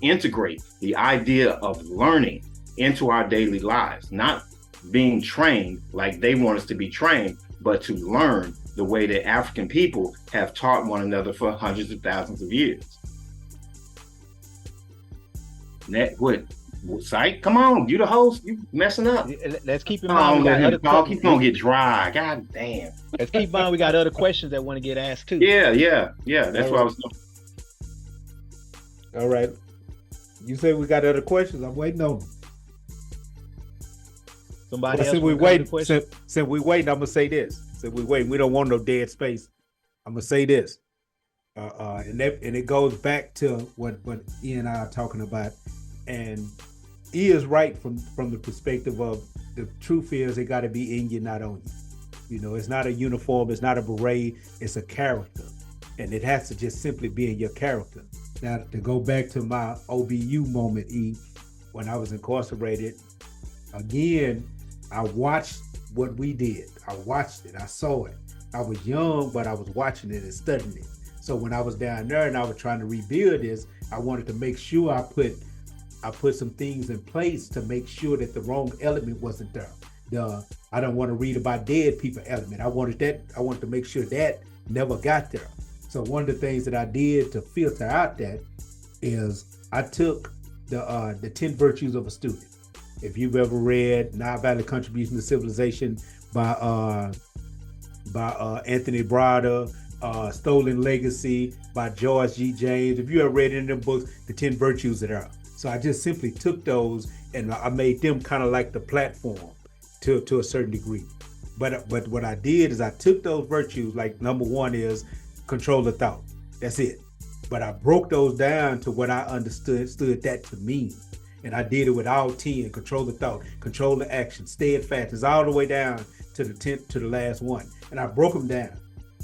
integrate the idea of learning into our daily lives, not being trained like they want us to be trained, but to learn the way that African people have taught one another for hundreds of thousands of years. Sight? Come on, you the host. You messing up. Let's keep in mind. He's gonna get dry. God damn. Let's keep in mind we got other questions that want to get asked too. Yeah. That's what I was doing. All right. You say we got other questions. I'm waiting on them. Somebody else. Since we waiting, I'm gonna say this. Since we waiting, we don't want no dead space. I'm gonna say this. And it goes back to what E and I are talking about, and E is right from the perspective of the truth is it got to be in you, not on you. You know, it's not a uniform, it's not a beret, it's a character, and it has to just simply be in your character. Now, to go back to my OBU moment, E, when I was incarcerated, again, I watched what we did. I watched it. I saw it. I was young, but I was watching it and studying it. So when I was down there and I was trying to rebuild this, I wanted to make sure I put some things in place to make sure that the wrong element wasn't there. I don't want to read about dead people element. I wanted to make sure that never got there. So one of the things that I did to filter out that is I took the 10 virtues of a student. If you've ever read Nile Valley Contribution to Civilization by Anthony Browder, Stolen Legacy by George G. James, if you ever read any of them books, the 10 virtues are. So I just simply took those and I made them kind of like the platform to a certain degree. But what I did is I took those virtues, like number 1 is control the thought. That's it. But I broke those down to what I understood that to mean. And I did it with all 10: control the thought, control the action, steadfast. It's all the way down to the 10th, to the last one. And I broke them down.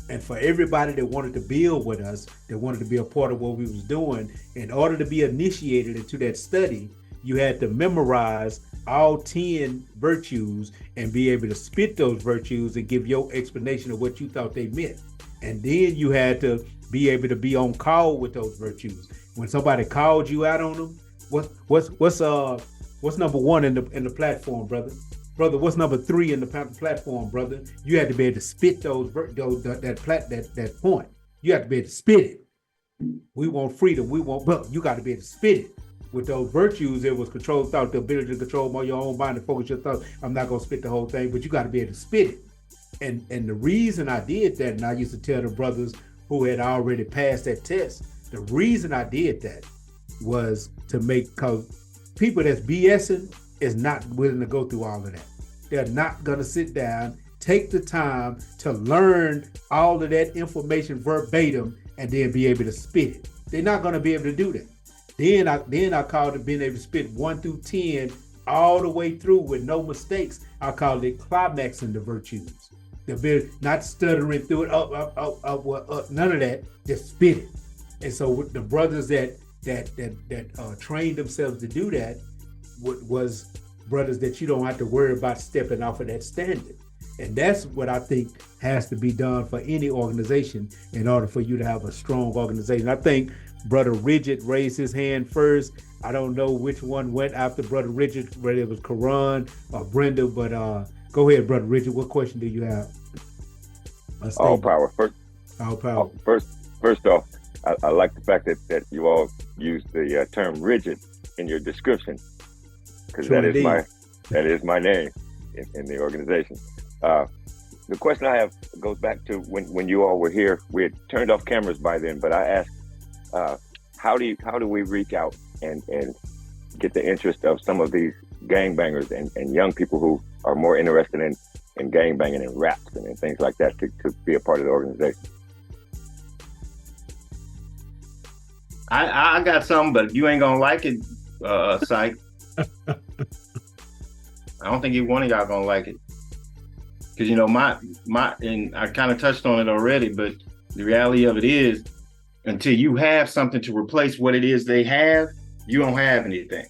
And for everybody that wanted to build with us, that wanted to be a part of what we was doing, in order to be initiated into that study, you had to memorize all 10 virtues and be able to spit those virtues and give your explanation of what you thought they meant. And then you had to be able to be on call with those virtues. When somebody called you out on them, what's number one in the platform, brother? Brother, what's number 3 in the platform, brother? You had to be able to spit that point. You have to be able to spit it. We want freedom. We want, but you got to be able to spit it. With those virtues, it was control thought, the ability to control your own mind and focus your thoughts. I'm not gonna spit the whole thing, but you got to be able to spit it. And the reason I did that, and I used to tell the brothers who had already passed that test, the reason I did that was to make, cause people that's BSing is not willing to go through all of that. They're not gonna sit down, take the time to learn all of that information verbatim, and then be able to spit it. They're not gonna be able to do that. Then I called it being able to spit 1 through 10 all the way through with no mistakes. I called it climaxing the virtues. Not stuttering through it, up, none of that. Just spit it. And so with the brothers that trained themselves to do that was brothers that you don't have to worry about stepping off of that standard. And that's what I think has to be done for any organization in order for you to have a strong organization. I think Brother Rigid raised his hand first. I don't know which one went after Brother Rigid, whether it was Karan or Brenda, but go ahead, Brother Rigid. What question do you have? All power. All power. First off, I like the fact that you all use the term rigid in your description, because that is my name in the organization. The question I have goes back to when you all were here. We had turned off cameras by then, but I asked, how do we reach out and get the interest of some of these gangbangers and young people who are more interested in gangbanging and raps and things like that to be a part of the organization? I got something, but you ain't gonna like it, Syke. I don't think one of y'all gonna like it. Because my and I kind of touched on it already, but the reality of it is, until you have something to replace what it is they have, you don't have anything.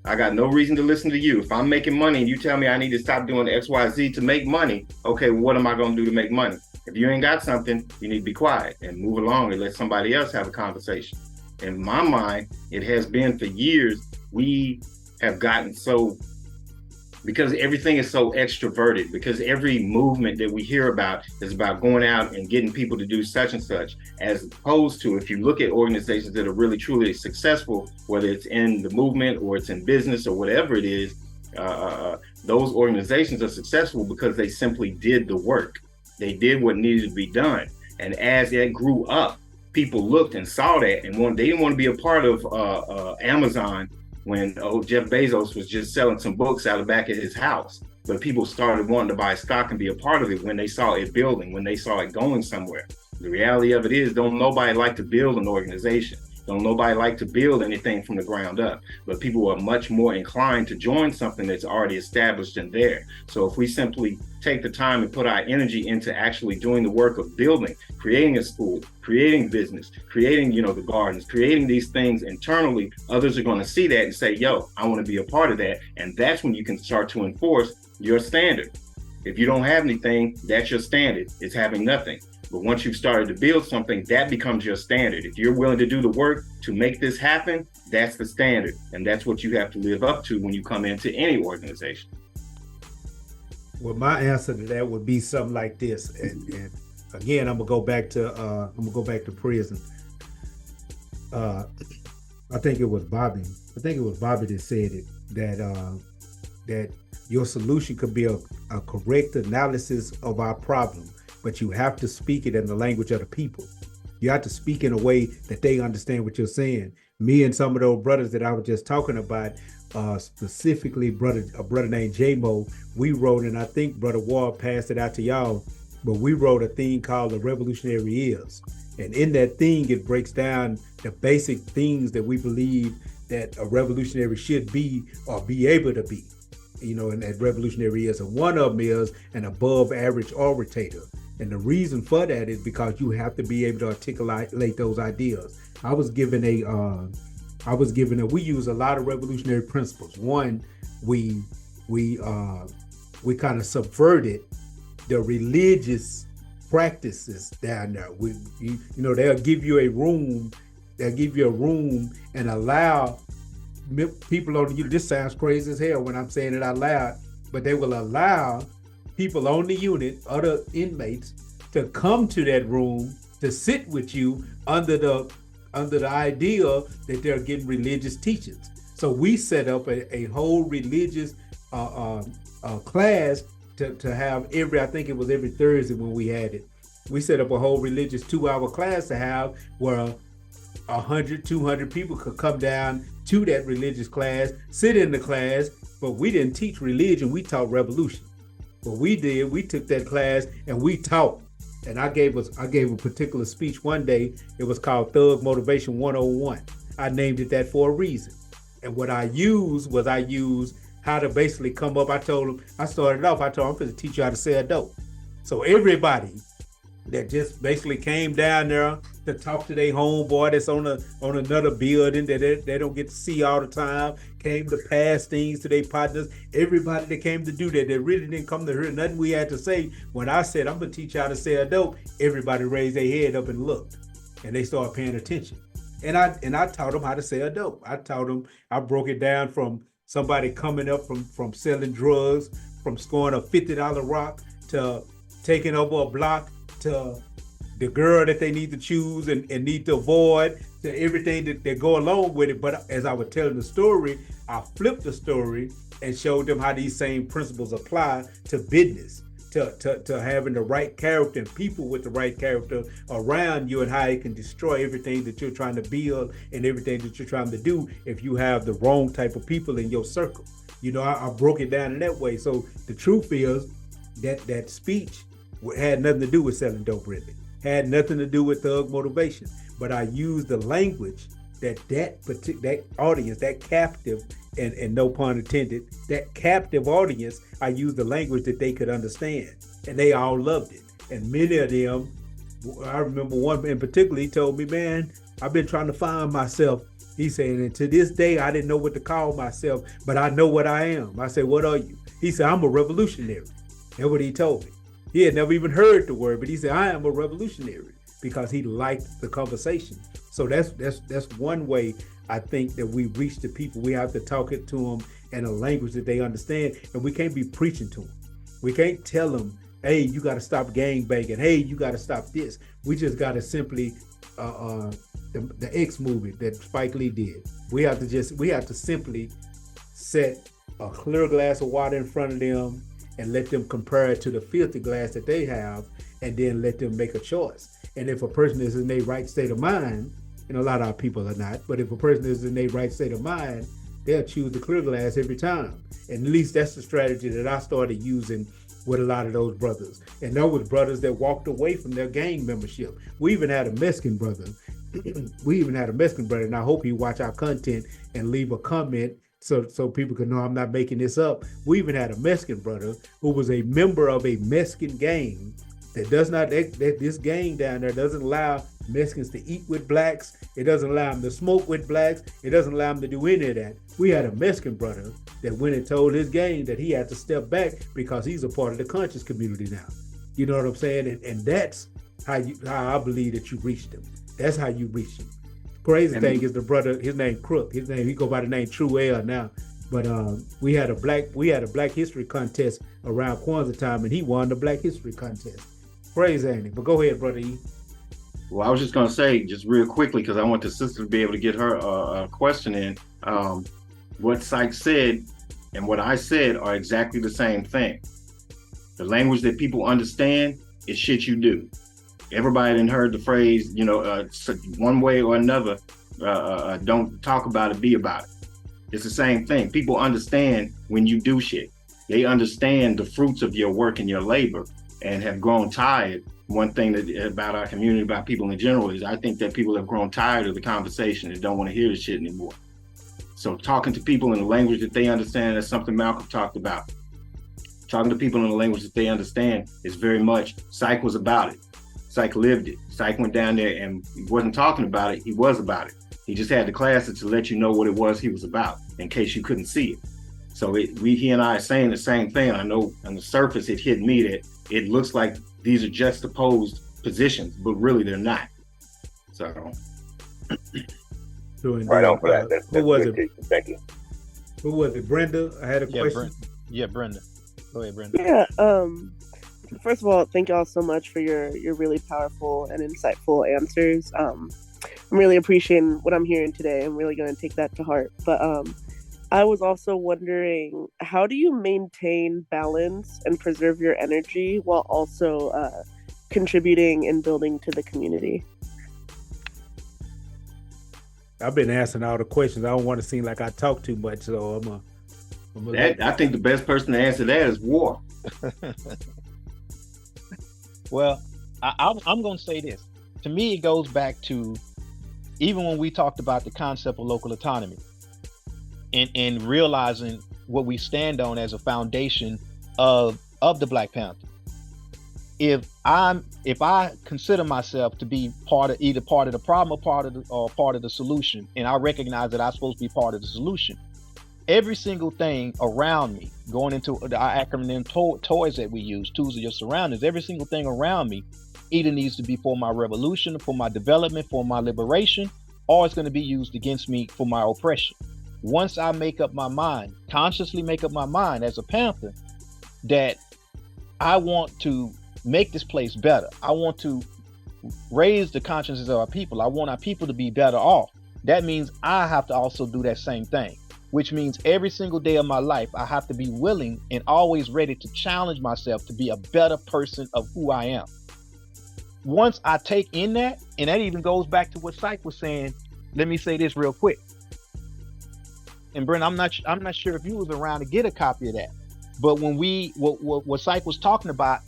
I got no reason to listen to you. If I'm making money and you tell me I need to stop doing XYZ to make money, okay, well, what am I gonna do to make money? If you ain't got something, you need to be quiet and move along and let somebody else have a conversation. In my mind, it has been for years, we have gotten so, because everything is so extroverted, because every movement that we hear about is about going out and getting people to do such and such, as opposed to, if you look at organizations that are really truly successful, whether it's in the movement or it's in business or whatever it is, those organizations are successful because they simply did the work. They did what needed to be done. And as that grew up, people looked and saw that, and they didn't want to be a part of Amazon when Jeff Bezos was just selling some books out of the back of his house. But people started wanting to buy stock and be a part of it when they saw it building, when they saw it going somewhere. The reality of it is, don't nobody like to build an organization. Don't nobody like to build anything from the ground up. But people are much more inclined to join something that's already established and there. So if we simply take the time and put our energy into actually doing the work of building, creating a school, creating business, creating, the gardens, creating these things internally, others are going to see that and say, yo, I want to be a part of that. And that's when you can start to enforce your standard. If you don't have anything, that's your standard. It's having nothing. But once you've started to build something, that becomes your standard. If you're willing to do the work to make this happen, that's the standard. And that's what you have to live up to when you come into any organization. Well, my answer to that would be something like this. And again, I'm gonna go back to prison. I think it was Bobby. That said it, that your solution could be a correct analysis of our problem, but you have to speak it in the language of the people. You have to speak in a way that they understand what you're saying. Me and some of those brothers that I was just talking about, specifically a brother named J-Mo, we wrote, and I think Brother Ward passed it out to y'all, but we wrote a thing called The Revolutionary Is. And in that thing, it breaks down the basic things that we believe that a revolutionary should be or be able to be. And that revolutionary is, and one of them is an above average orator. And the reason for that is because you have to be able to articulate those ideas. We use a lot of revolutionary principles. One, we kind of subverted the religious practices down there. They'll give you a room and allow people on the unit. This sounds crazy as hell when I'm saying it out loud, but they will allow people on the unit, other inmates, to come to that room to sit with you under the idea that they're getting religious teachings. So we set up a whole religious class to have I think it was every Thursday when we had it. We set up a whole religious 2-hour class to have where 100, 200 people could come down to that religious class, sit in the class, but we didn't teach religion, we taught revolution. What we did, we took that class and we taught. And I gave a particular speech one day. It was called Thug Motivation 101. I named it that for a reason. And what I used how to basically come up. I told them, I'm going to teach you how to sell dope. So everybody that just basically came down there to talk to their homeboy that's on another building that they don't get to see all the time, came to pass things to their partners. Everybody that came to do that, they really didn't come to hear nothing we had to say. When I said, I'm going to teach you how to sell dope, everybody raised their head up and looked, and they started paying attention. And I taught them how to sell dope. I broke it down from somebody coming up from selling drugs, from scoring a $50 rock to taking over a block, to the girl that they need to choose and need to avoid, to everything that go along with it. But as I was telling the story, I flipped the story and showed them how these same principles apply to business, to having the right character and people with the right character around you, and how it can destroy everything that you're trying to build and everything that you're trying to do if you have the wrong type of people in your circle. I broke it down in that way. So the truth is that speech had nothing to do with selling dope, really. Had nothing to do with thug motivation. But I used the language that audience, that captive, and no pun intended, that captive audience, I used the language that they could understand. And they all loved it. And many of them, I remember one in particular, he told me, man, I've been trying to find myself. He said, and to this day, I didn't know what to call myself, but I know what I am. I said, what are you? He said, I'm a revolutionary. That's what he told me. He had never even heard the word, but he said, I am a revolutionary, because he liked the conversation. So that's one way I think that we reach the people. We have to talk it to them in a language that they understand, and we can't be preaching to them. We can't tell them, hey, you got to stop gangbanging. Hey, you got to stop this. We just got to simply, the X movie that Spike Lee did. We have to simply set a clear glass of water in front of them and let them compare it to the filthy glass that they have, and then let them make a choice. And if a person is in their right state of mind, and a lot of our people are not, but if a person is in their right state of mind, they'll choose the clear glass every time. And at least that's the strategy that I started using with a lot of those brothers. And those were brothers that walked away from their gang membership. We even had a Mexican brother. And I hope he watch our content and leave a comment so people can know I'm not making this up. We even had a Mexican brother who was a member of a Mexican gang this gang down there doesn't allow Mexicans to eat with blacks. It doesn't allow them to smoke with blacks. It doesn't allow them to do any of that. We had a Mexican brother that went and told his gang that he had to step back because he's a part of the conscious community now. You know what I'm saying? And that's how I believe that you reach them. That's how you reach them. Crazy thing is the brother, his name Crook. He go by the name True Air now. But we had a Black History contest around Kwanzaa time, and he won the Black History contest. Crazy, ain't it? But go ahead, Brother E. Well, I was just going to say, just real quickly, because I want the sister to be able to get her question in. What Sykes said and what I said are exactly the same thing. The language that people understand is shit you do. Everybody done heard the phrase, one way or another, don't talk about it, be about it. It's the same thing. People understand when you do shit. They understand the fruits of your work and your labor, and have grown tired. One thing about our community, about people in general, is I think that people have grown tired of the conversation and don't want to hear the shit anymore. So talking to people in the language that they understand, that's something Malcolm talked about. Talking to people in the language that they understand is very much, Psych was about it. Psych lived it. Psych went down there and he wasn't talking about it, he was about it. He just had the classes to let you know what it was he was about, in case you couldn't see it. So he and I are saying the same thing. I know on the surface it hit me that it looks like these are juxtaposed positions, but really they're not. So right on for that. That's who was it? Teaching. Thank you. Who was it? Brenda? I had a question. Brenda. Go ahead, Brenda. Yeah. First of all, thank y'all so much for your really powerful and insightful answers. I'm really appreciating what I'm hearing today. I'm really going to take that to heart. But I was also wondering, how do you maintain balance and preserve your energy while also contributing and building to the community? I've been asking all the questions. I don't want to seem like I talk too much, so I think the best person to answer that is War. Well, I'm going to say this. To me, it goes back to even when we talked about the concept of local autonomy and realizing what we stand on as a foundation of the Black Panther. If I consider myself to be either part of the problem or part of the solution, and I recognize that I'm supposed to be part of the solution, every single thing around me, going into our acronym toys that we use, tools of your surroundings, every single thing around me either needs to be for my revolution, for my development, for my liberation, or it's going to be used against me for my oppression. Once I make up my mind, consciously make up my mind as a Panther, that I want to make this place better. I want to raise the consciousness of our people. I want our people to be better off. That means I have to also do that same thing, which means every single day of my life, I have to be willing and always ready to challenge myself to be a better person of who I am. Once I take in that, and that even goes back to what Syke was saying, let me say this real quick. And Brent, I'm not sure if you was around to get a copy of that, but when what Syke was talking about,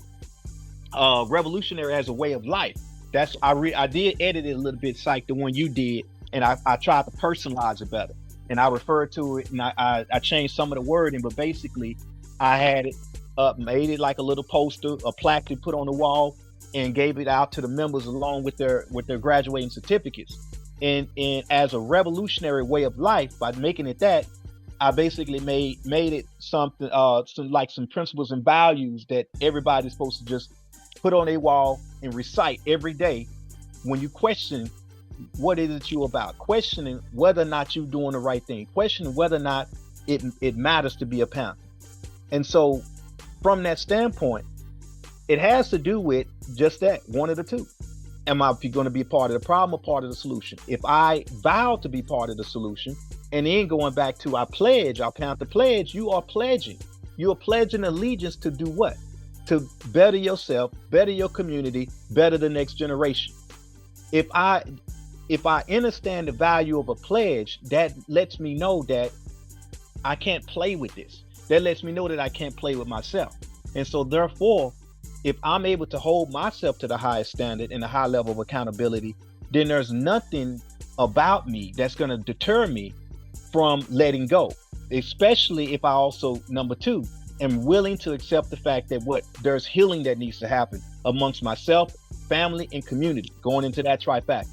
revolutionary as a way of life, that's I did edit it a little bit, Syke, the one you did, and I tried to personalize it better, and I referred to it, and I changed some of the wording, but basically I had it up, made it like a little poster, a plaque to put on the wall, and gave it out to the members along with their graduating certificates. And as a revolutionary way of life, by making it that, I basically made it something some principles and values that everybody's supposed to just put on a wall and recite every day when you question what is it you about, questioning whether or not you're doing the right thing, questioning whether or not it matters to be a Panther. And so from that standpoint, it has to do with just that, one of the two. Am I going to be part of the problem or part of the solution? If I vow to be part of the solution, and then going back to our pledge, our Panther pledge, you are pledging allegiance to do what? To better yourself, better your community, better the next generation. If I understand the value of a pledge, that lets me know that I can't play with this. That lets me know that I can't play with myself. And so therefore, if I'm able to hold myself to the highest standard and a high level of accountability, then there's nothing about me that's going to deter me from letting go, especially if I also, number two, am willing to accept the fact that there's healing that needs to happen amongst myself, family, and community, going into that trifecta.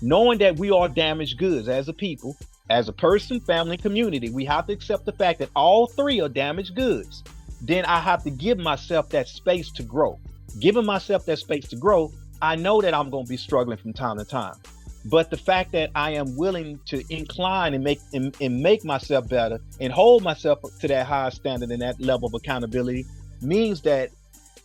Knowing that we are damaged goods as a people, as a person, family, and community, we have to accept the fact that all three are damaged goods. Then I have to give myself that space to grow. Giving myself that space to grow, I know that I'm going to be struggling from time to time. But the fact that I am willing to incline and make myself better and hold myself to that higher standard and that level of accountability means that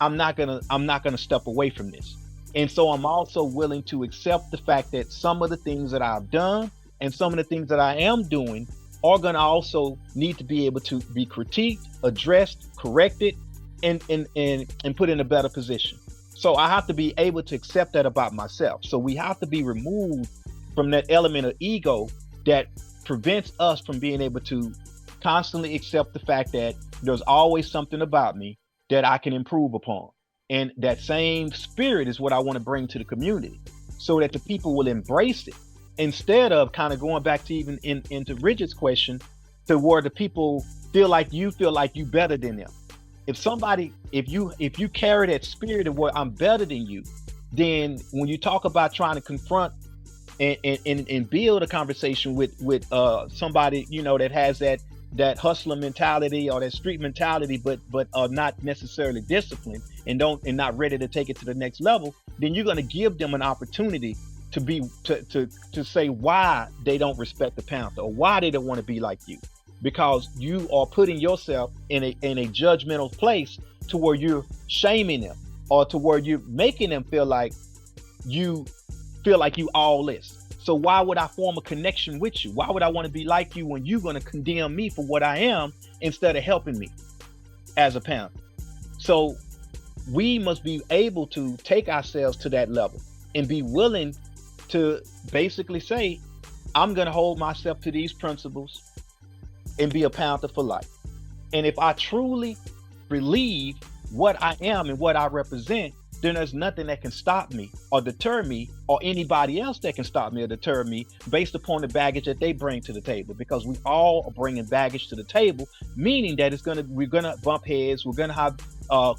I'm not gonna step away from this. And so I'm also willing to accept the fact that some of the things that I've done and some of the things that I am doing are going to also need to be able to be critiqued, addressed, corrected, and put in a better position. So I have to be able to accept that about myself. So we have to be removed from that element of ego that prevents us from being able to constantly accept the fact that there's always something about me that I can improve upon. And that same spirit is what I want to bring to the community so that the people will embrace it. instead of kind of going back to even into Richard's question, to where the people feel like you better than them. If you carry that spirit of what I'm better than you, then when you talk about trying to confront and build a conversation with somebody, you know, that has that hustler mentality or that street mentality, but are not necessarily disciplined and not ready to take it to the next level, then you're going to give them an opportunity to say why they don't respect the Panther or why they don't want to be like you, because you are putting yourself in a judgmental place to where you're shaming them, or to where you're making them feel like you all this. So why would I form a connection with you? Why would I want to be like you when you're going to condemn me for what I am instead of helping me as a Panther? So we must be able to take ourselves to that level and be willing to basically say, I'm going to hold myself to these principles and be a Panther for life. And if I truly believe what I am and what I represent, then there's nothing that can stop me or deter me, or anybody else that can stop me or deter me based upon the baggage that they bring to the table. Because we all are bringing baggage to the table, meaning that we're gonna bump heads, we're gonna have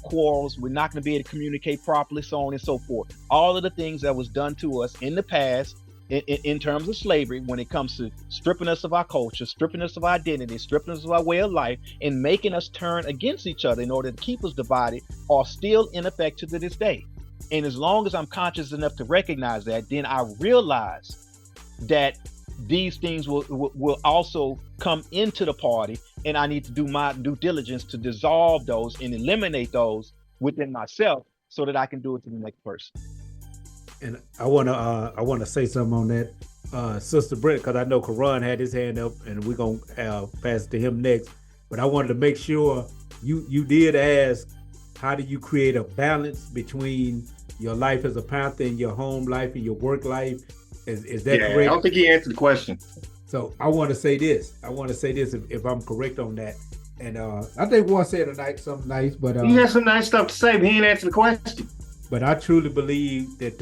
quarrels, we're not gonna be able to communicate properly, so on and so forth. All of the things that was done to us in the past, in terms of slavery, when it comes to stripping us of our culture, stripping us of our identity, stripping us of our way of life, and making us turn against each other in order to keep us divided, are still in effect to this day. And as long as I'm conscious enough to recognize that, then I realize that these things will also come into the party, and I need to do my due diligence to dissolve those and eliminate those within myself so that I can do it to the next person. And I wanna say something on that, Sister Brett, because I know Karan had his hand up, and we're gonna pass it to him next. But I wanted to make sure you did ask, how do you create a balance between your life as a Panther and your home life and your work life? Is that correct? I don't think he answered the question. So I want to say this. If I'm correct on that. And I think one said something nice, but he has some nice stuff to say, but he didn't answer the question. But I truly believe that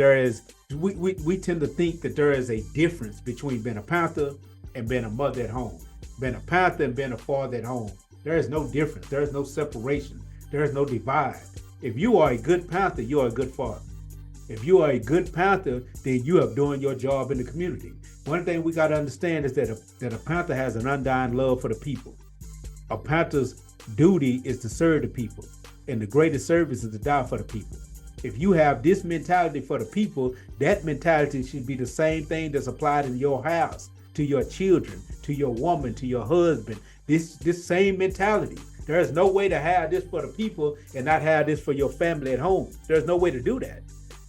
we tend to think that there is a difference between being a Panther and being a mother at home, being a Panther and being a father at home. There is no difference. There is no separation. There is no divide. If you are a good Panther, you are a good father. If you are a good Panther, then you are doing your job in the community. One thing we got to understand is that a Panther has an undying love for the people. A Panther's duty is to serve the people, and the greatest service is to die for the people. If you have this mentality for the people, that mentality should be the same thing that's applied in your house, to your children, to your woman, to your husband. This same mentality. There is no way to have this for the people and not have this for your family at home. There's no way to do that.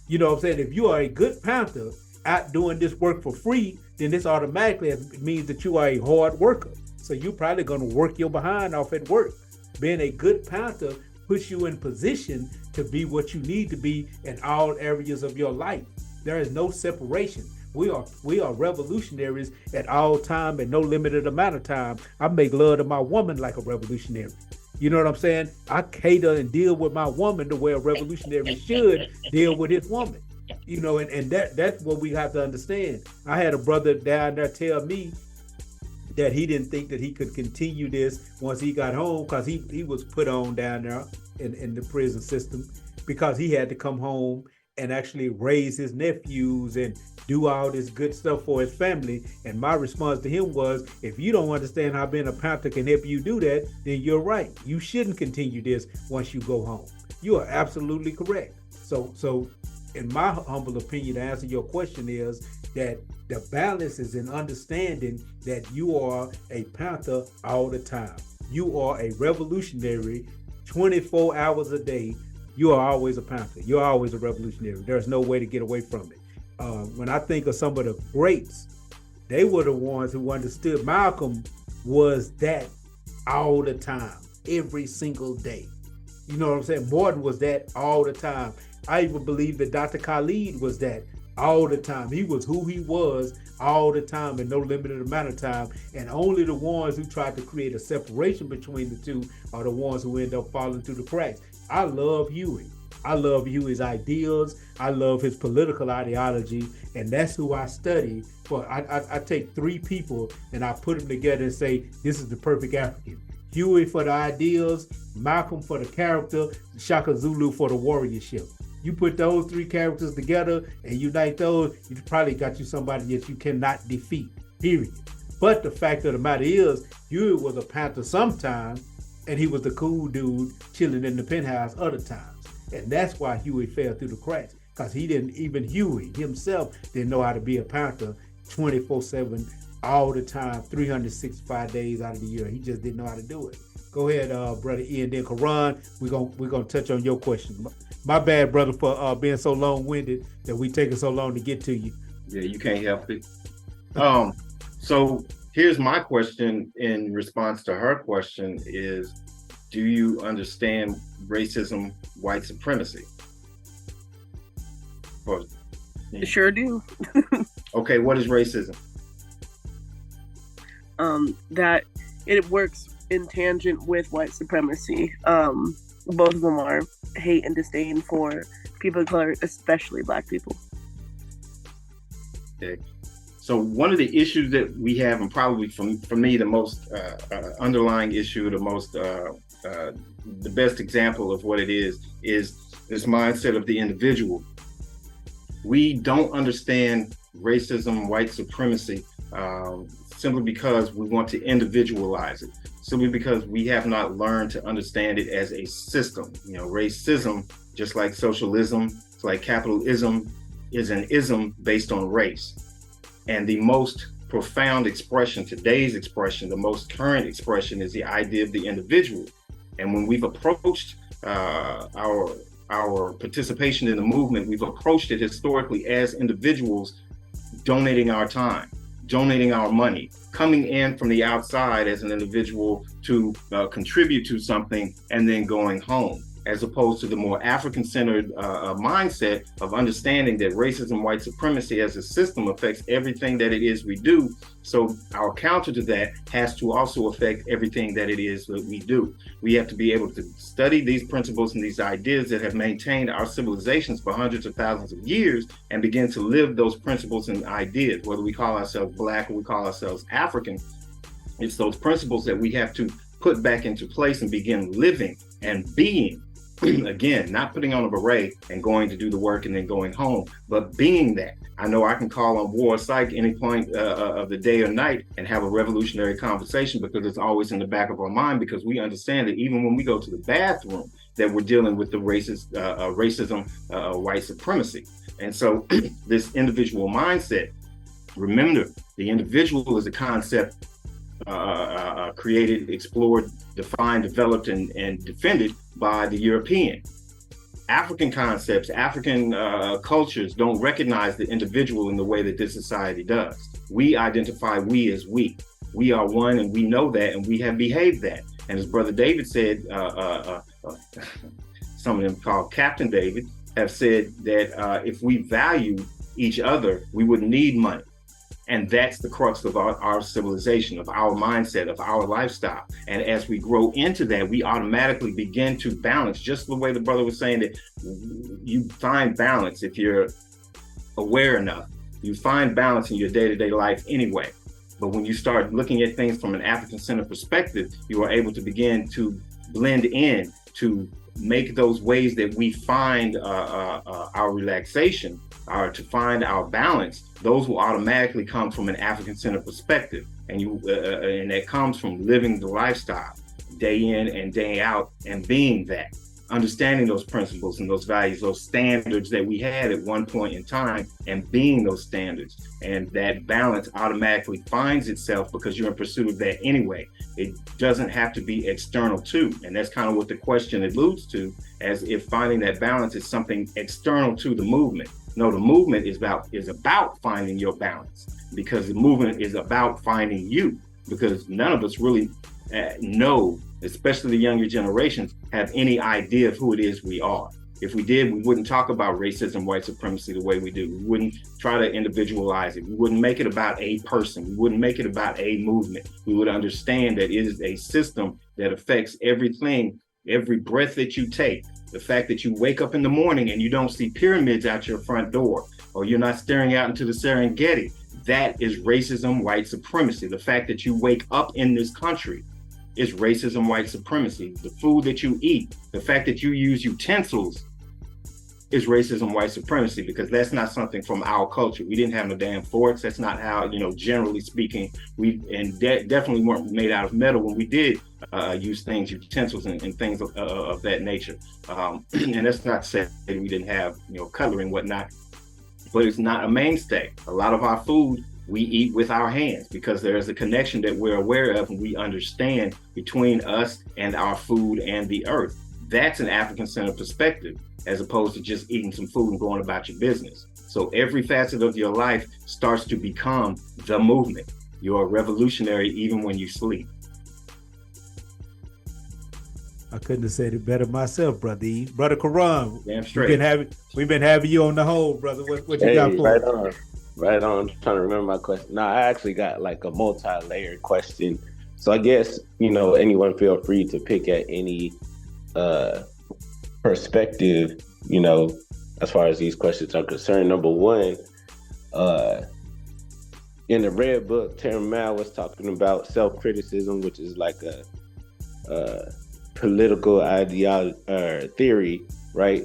You know what I'm saying? If you are a good Panther out doing this work for free, then this automatically means that you are a hard worker. So you're probably going to work your behind off at work. Being a good Panther puts you in position to be what you need to be in all areas of your life. There is no separation. We are revolutionaries at all time and no limited amount of time. I make love to my woman like a revolutionary. You know what I'm saying? I cater and deal with my woman the way a revolutionary should deal with his woman. You know, and that's what we have to understand. I had a brother down there tell me that he didn't think that he could continue this once he got home, because he was put on down there in the prison system, because he had to come home and actually raise his nephews and do all this good stuff for his family. And my response to him was, if you don't understand how being a Panther can help you do that, then you're right. You shouldn't continue this once you go home. You are absolutely correct. So in my humble opinion, to answer your question is that the balance is in understanding that you are a Panther all the time. You are a revolutionary 24 hours a day. You are always a Panther. You're always a revolutionary. There's no way to get away from it. When I think of some of the greats, they were the ones who understood. Malcolm was that all the time, every single day. You know what I'm saying? Morton was that all the time. I even believe that Dr. Khalid was that all the time. He was who he was all the time in no limited amount of time. And only the ones who tried to create a separation between the two are the ones who end up falling through the cracks. I love Huey. I love Huey's ideals. I love his political ideology, and that's who I study. I take three people and I put them together and say this is the perfect African. Huey for the ideals, Malcolm for the character, Shaka Zulu for the warriorship. You put those three characters together and unite those, you probably got you somebody that you cannot defeat. Period. But the fact of the matter is, Huey was a Panther sometimes, and he was the cool dude chilling in the penthouse other times. And that's why Huey fell through the cracks, because he didn't, even Huey himself didn't know how to be a Panther 24/7 all the time, 365 days out of the year. He just didn't know how to do it. Go ahead, brother Ian. Then Karan, we're gonna touch on your question. My bad, brother, for being so long-winded that we taking so long to get to you. Yeah, you can't help it. So here's my question in response to her question is, do you understand racism, white supremacy? Or, Sure do. Okay, what is racism? That it works in tangent with white supremacy. Both of them are hate and disdain for people of color, especially Black people. Okay. So one of the issues that we have, and probably for me the most underlying issue, the best example of what it is this mindset of the individual. We don't understand racism, white supremacy, simply because we want to individualize it, simply because we have not learned to understand it as a system. You know, racism, just like socialism, it's like capitalism, is an ism based on race. And the most profound expression, today's expression, the most current expression is the idea of the individual. And when we've approached our participation in the movement, we've approached it historically as individuals, donating our time, donating our money, coming in from the outside as an individual to contribute to something and then going home, as opposed to the more African-centered mindset of understanding that racism, white supremacy as a system affects everything that it is we do. So our counter to that has to also affect everything that it is that we do. We have to be able to study these principles and these ideas that have maintained our civilizations for hundreds of thousands of years and begin to live those principles and ideas, whether we call ourselves Black or we call ourselves African. It's those principles that we have to put back into place and begin living and being. Again, not putting on a beret and going to do the work and then going home, but being that. I know I can call on War Psych any point of the day or night and have a revolutionary conversation, because it's always in the back of our mind, because we understand that even when we go to the bathroom, that we're dealing with the racism, white supremacy. And so this individual mindset, remember, the individual is a concept created, explored, defined, developed, and defended by the European. African concepts, African cultures don't recognize the individual in the way that this society does. We identify we as we. We are one, and we know that, and we have behaved that. And as Brother David said, some of them called Captain David, have said that if we value each other, we wouldn't need money. And that's the crux of our civilization, of our mindset, of our lifestyle. And as we grow into that, we automatically begin to balance, just the way the brother was saying that you find balance if you're aware enough. You find balance in your day-to-day life anyway. But when you start looking at things from an African-centered perspective, you are able to begin to blend in, to make those ways that we find our relaxation, to find our balance. Those will automatically come from an African-centered perspective, and that comes from living the lifestyle day in and day out, and being that, understanding those principles and those values, those standards that we had at one point in time, and being those standards. And that balance automatically finds itself because you're in pursuit of that anyway. It doesn't have to be external to, and that's kind of what the question alludes to, as if finding that balance is something external to the movement. No, the movement is about finding your balance, because the movement is about finding you, because none of us really know, especially the younger generations, have any idea of who it is we are. If we did, we wouldn't talk about racism, white supremacy the way we do. We wouldn't try to individualize it. We wouldn't make it about a person. We wouldn't make it about a movement. We would understand that it is a system that affects everything, every breath that you take, The fact that you wake up in the morning and you don't see pyramids out your front door, or you're not staring out into the Serengeti, that is racism, white supremacy. The fact that you wake up in this country is racism, white supremacy. The food that you eat, the fact that you use utensils is racism, white supremacy, because that's not something from our culture. We didn't have no damn forks. That's not how, generally speaking, definitely weren't made out of metal when we did use things, utensils and things of that nature. And that's not to say that we didn't have, cutlery and whatnot, but it's not a mainstay. A lot of our food we eat with our hands because there is a connection that we're aware of and we understand between us and our food and the earth. That's an African-centered perspective, as opposed to just eating some food and going about your business. So every facet of your life starts to become the movement. You're a revolutionary even when you sleep. I couldn't have said it better myself, Brother E. Brother Karan, damn straight. We've been having you on the hold, brother. What you got for us? Right on. I'm trying to remember my question. No, I actually got like a multi-layered question. So I guess, anyone feel free to pick at any perspective, as far as these questions are concerned. Number one, in the Red Book, Terry Mal was talking about self-criticism, which is like a political theory, right?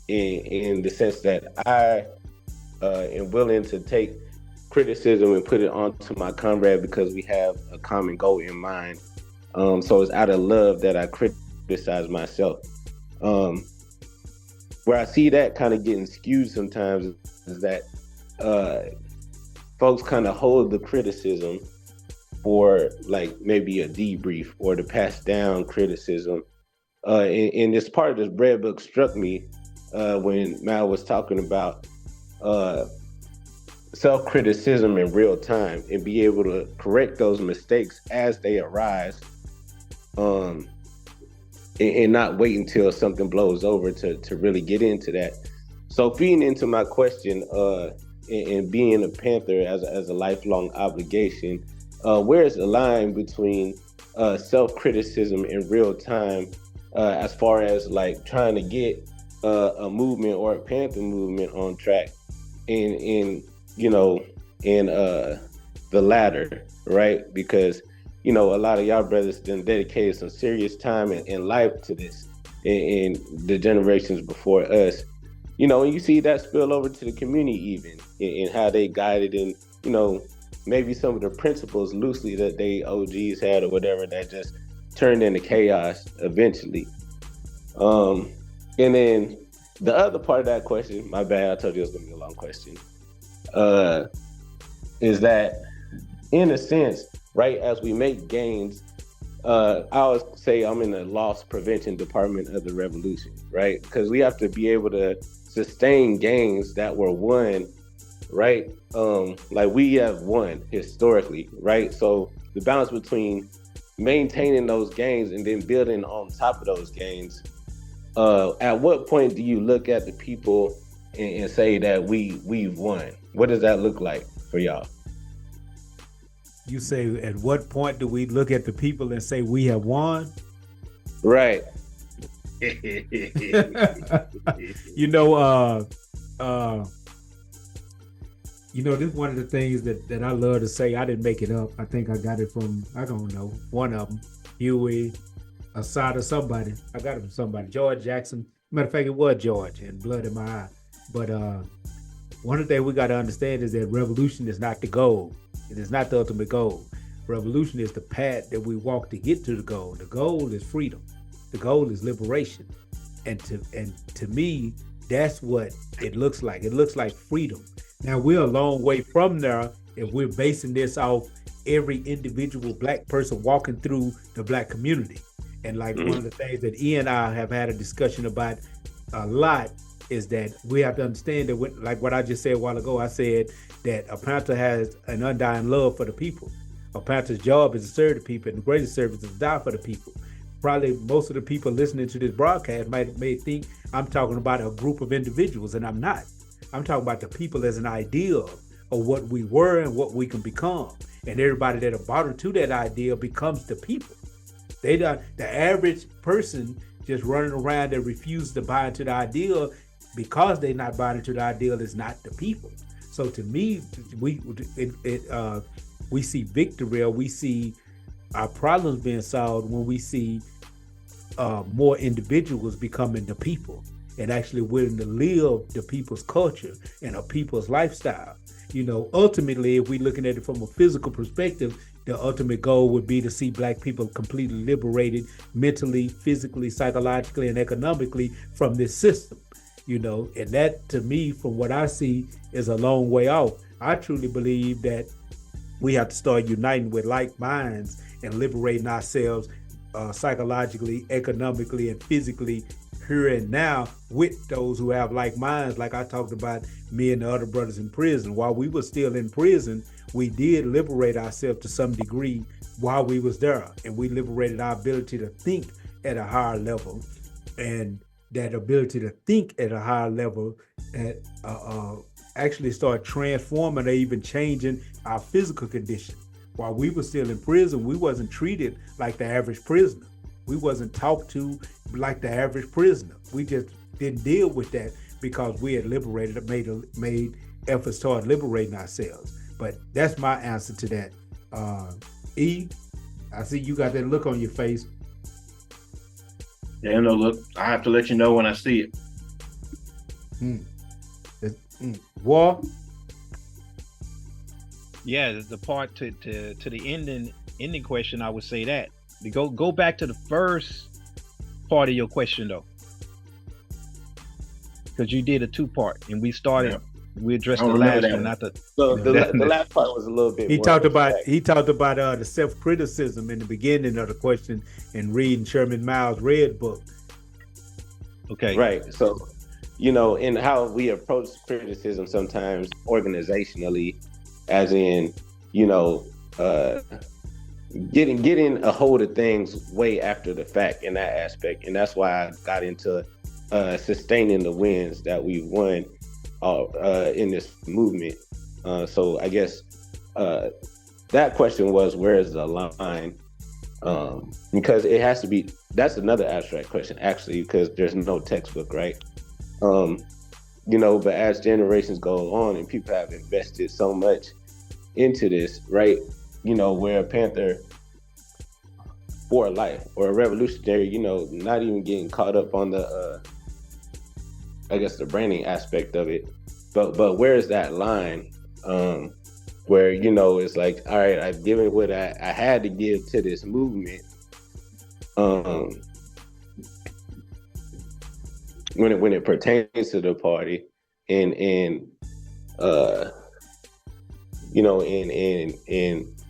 In the sense that I am willing to take criticism and put it onto my comrade because we have a common goal in mind. So it's out of love that I criticize myself. Where I see that kind of getting skewed sometimes is that folks kind of hold the criticism for like maybe a debrief or to pass down criticism. And this part of this Red Book struck me when Mal was talking about self-criticism in real time and be able to correct those mistakes as they arise. And not wait until something blows over to really get into that. So feeding into my question, and being a Panther as a lifelong obligation, where is the line between self-criticism in real time as far as like trying to get a movement or a Panther movement on track in the latter, right? Because a lot of y'all brothers then dedicated some serious time and life to this in the generations before us. And you see that spill over to the community even in how they guided and, maybe some of the principles loosely that they OGs had or whatever that just turned into chaos eventually. And then the other part of that question, my bad, I told you it was going to be a long question, is that in a sense, right, as we make gains, I always say I'm in the loss prevention department of the revolution, right? Because we have to be able to sustain gains that were won, right? Like we have won historically, right? So the balance between maintaining those gains and then building on top of those gains, at what point do you look at the people and say that we've won? What does that look like for y'all? You say, at what point do we look at the people and say we have won? Right. This is one of the things that I love to say. I didn't make it up. I think I got it from, I don't know, one of them, Huey, Assad, or somebody. I got it from somebody, George Jackson. Matter of fact, it was George, and blood in my eye. But one of the things we got to understand is that revolution is not the goal. It is not the ultimate goal. Revolution is the path that we walk to get to the goal. The goal is freedom. The goal is liberation. And to me, that's what it looks like. It looks like freedom. Now, we're a long way from there if we're basing this off every individual Black person walking through the Black community. And like one of the things that E and I have had a discussion about a lot is that we have to understand that, like what I just said a while ago, I said that a Panther has an undying love for the people. A Panther's job is to serve the people, and the greatest service is to die for the people. Probably most of the people listening to this broadcast may think I'm talking about a group of individuals, and I'm not. I'm talking about the people as an ideal of what we were and what we can become. And everybody that are brought to that ideal becomes the people. The average person just running around that refuse to buy into the ideal because they're not buying into the ideal is not the people. So to me, we see victory, or we see our problems being solved when we see more individuals becoming the people and actually willing to live the people's culture and a people's lifestyle. Ultimately, if we're looking at it from a physical perspective, the ultimate goal would be to see Black people completely liberated mentally, physically, psychologically, and economically from this system. And that, to me, from what I see, is a long way off. I truly believe that we have to start uniting with like minds and liberating ourselves psychologically, economically, and physically here and now with those who have like minds. Like I talked about me and the other brothers in prison. While we were still in prison, we did liberate ourselves to some degree while we was there, and we liberated our ability to think at a higher level. And that ability to think at a higher level actually start transforming or even changing our physical condition. While we were still in prison, we wasn't treated like the average prisoner. We wasn't talked to like the average prisoner. We just didn't deal with that because we had liberated, made efforts toward liberating ourselves. But that's my answer to that. E, I see you got that look on your face. Yeah, no, look, I have to let you know when I see it. War. Yeah, the part to the ending question, I would say that. Go back to the first part of your question though, because you did a 2-part, and we started. Yeah. We addressed the last one, not the. So the last part was a little bit. He talked about the self-criticism in the beginning of the question and reading Sherman Miles' Red Book. Okay. Right. So, in how we approach criticism sometimes organizationally, as in, getting a hold of things way after the fact in that aspect, and that's why I got into sustaining the wins that we won in this movement. So I guess that question was, where is the line? Because it has to be. That's another abstract question, actually, because there's no textbook, right? But as generations go on and people have invested so much into this, right? Where a Panther for life or a revolutionary, not even getting caught up on the, I guess, the branding aspect of it. But where is that line where, it's like, all right, I've given what I had to give to this movement. When it pertains to the party and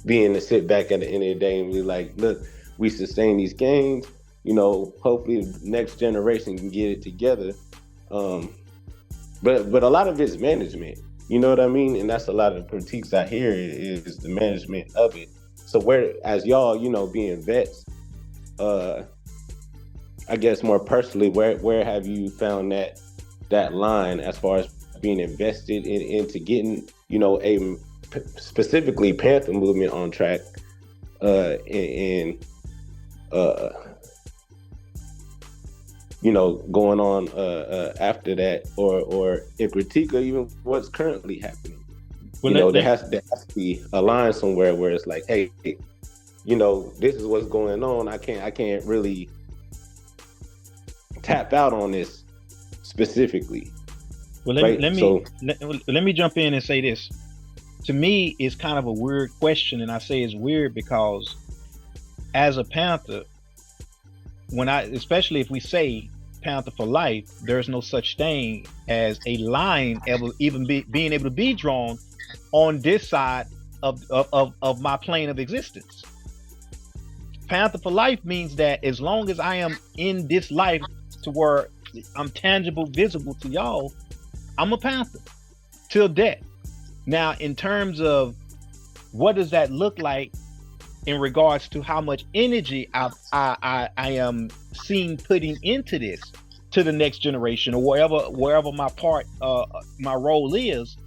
being to sit back at the end of the day and be like, look, we sustain these gains, hopefully the next generation can get it together. But a lot of it's management, you know what I mean? And that's a lot of the critiques I hear is the management of it. So where, as y'all, being vets, I guess more personally, where have you found that line as far as being invested into getting, a specifically Panther movement on track, and going on after that, or in critique of even what's currently happening? Well, there has to be a line somewhere where it's like, hey, this is what's going on. I can't really tap out on this specifically. Well, let me jump in and say this. To me, it's kind of a weird question, and I say it's weird because as a Panther, especially if we say Panther for life, there's no such thing as a line ever even being able to be drawn on this side of my plane of existence. Panther for life means that as long as I am in this life to where I'm tangible, visible to y'all, I'm a Panther till death. Now, in terms of what does that look like in regards to how much energy I am seen putting into this to the next generation, or wherever my part, my role is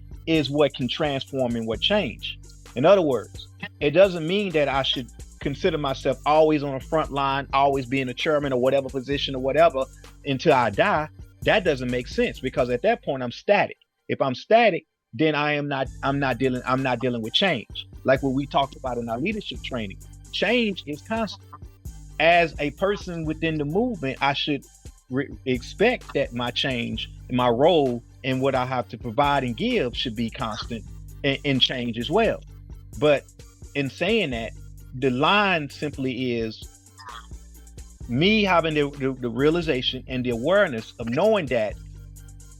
what can transform and what change. In other words, it doesn't mean that I should consider myself always on the front line, always being a chairman or whatever position or whatever until I die, that doesn't make sense, because at that point I'm static. If I'm static, then I'm not dealing with change. Like what we talked about in our leadership training. Change is constant. As a person within the movement, I should expect that my change, my role, and what I have to provide and give should be constant and change as well. But in saying that, the line simply is me having the realization and the awareness of knowing that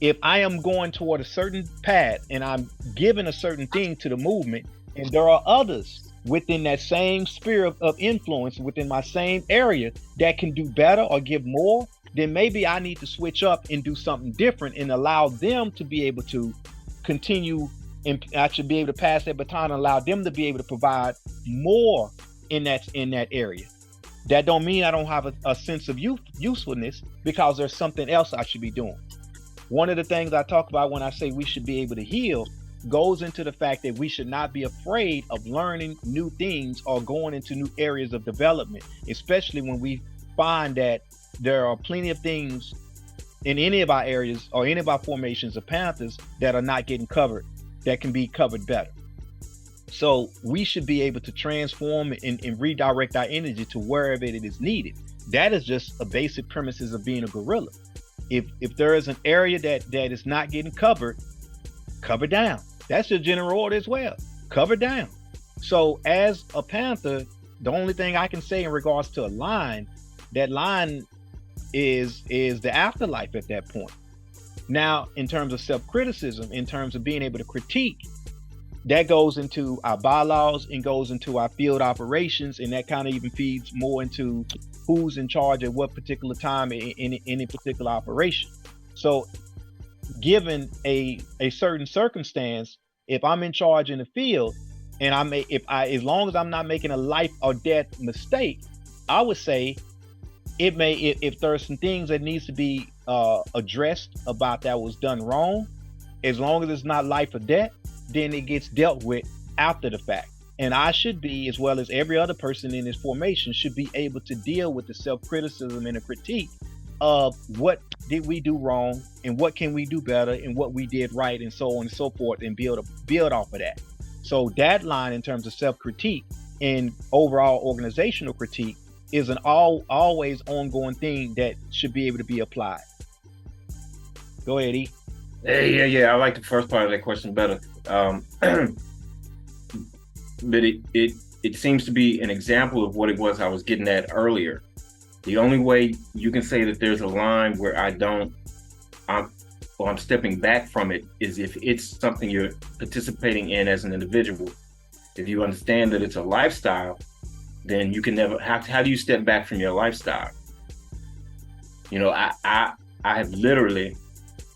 if I am going toward a certain path and I'm giving a certain thing to the movement, and there are others within that same sphere of influence within my same area that can do better or give more, then maybe I need to switch up and do something different and allow them to be able to continue, and I should be able to pass that baton and allow them to be able to provide more in that area. That don't mean I don't have a sense of usefulness, because there's something else I should be doing. One of the things I talk about when I say we should be able to heal goes into the fact that we should not be afraid of learning new things or going into new areas of development, especially when we find that there are plenty of things in any of our areas or any of our formations of Panthers that are not getting covered, that can be covered better. So we should be able to transform and redirect our energy to wherever it is needed. That is just a basic premises of being a gorilla. If there is an area that is not getting covered, cover down. That's your general order as well. Cover down. So as a Panther, the only thing I can say in regards to a line, that line is the afterlife at that point. Now, in terms of self-criticism, in terms of being able to critique, that goes into our bylaws and goes into our field operations, and that kind of even feeds more into who's in charge at what particular time in any particular operation. So given a certain circumstance, if I'm in charge in the field and as long as I'm not making a life or death mistake, I would say if there are some things that needs to be addressed about that was done wrong, as long as it's not life or death, then it gets dealt with after the fact. And I should be, as well as every other person in this formation, should be able to deal with the self-criticism and the critique of what did we do wrong and what can we do better and what we did right and so on and so forth, and build off of that. So that line in terms of self-critique and overall organizational critique is an always ongoing thing that should be able to be applied. Go ahead, E. Yeah. I like the first part of that question better. But it seems to be an example of what it was I was getting at earlier. The only way you can say that there's a line where I'm stepping back from it is if it's something you're participating in as an individual. If you understand that it's a lifestyle, then you can never how do you step back from your lifestyle? You know, I have literally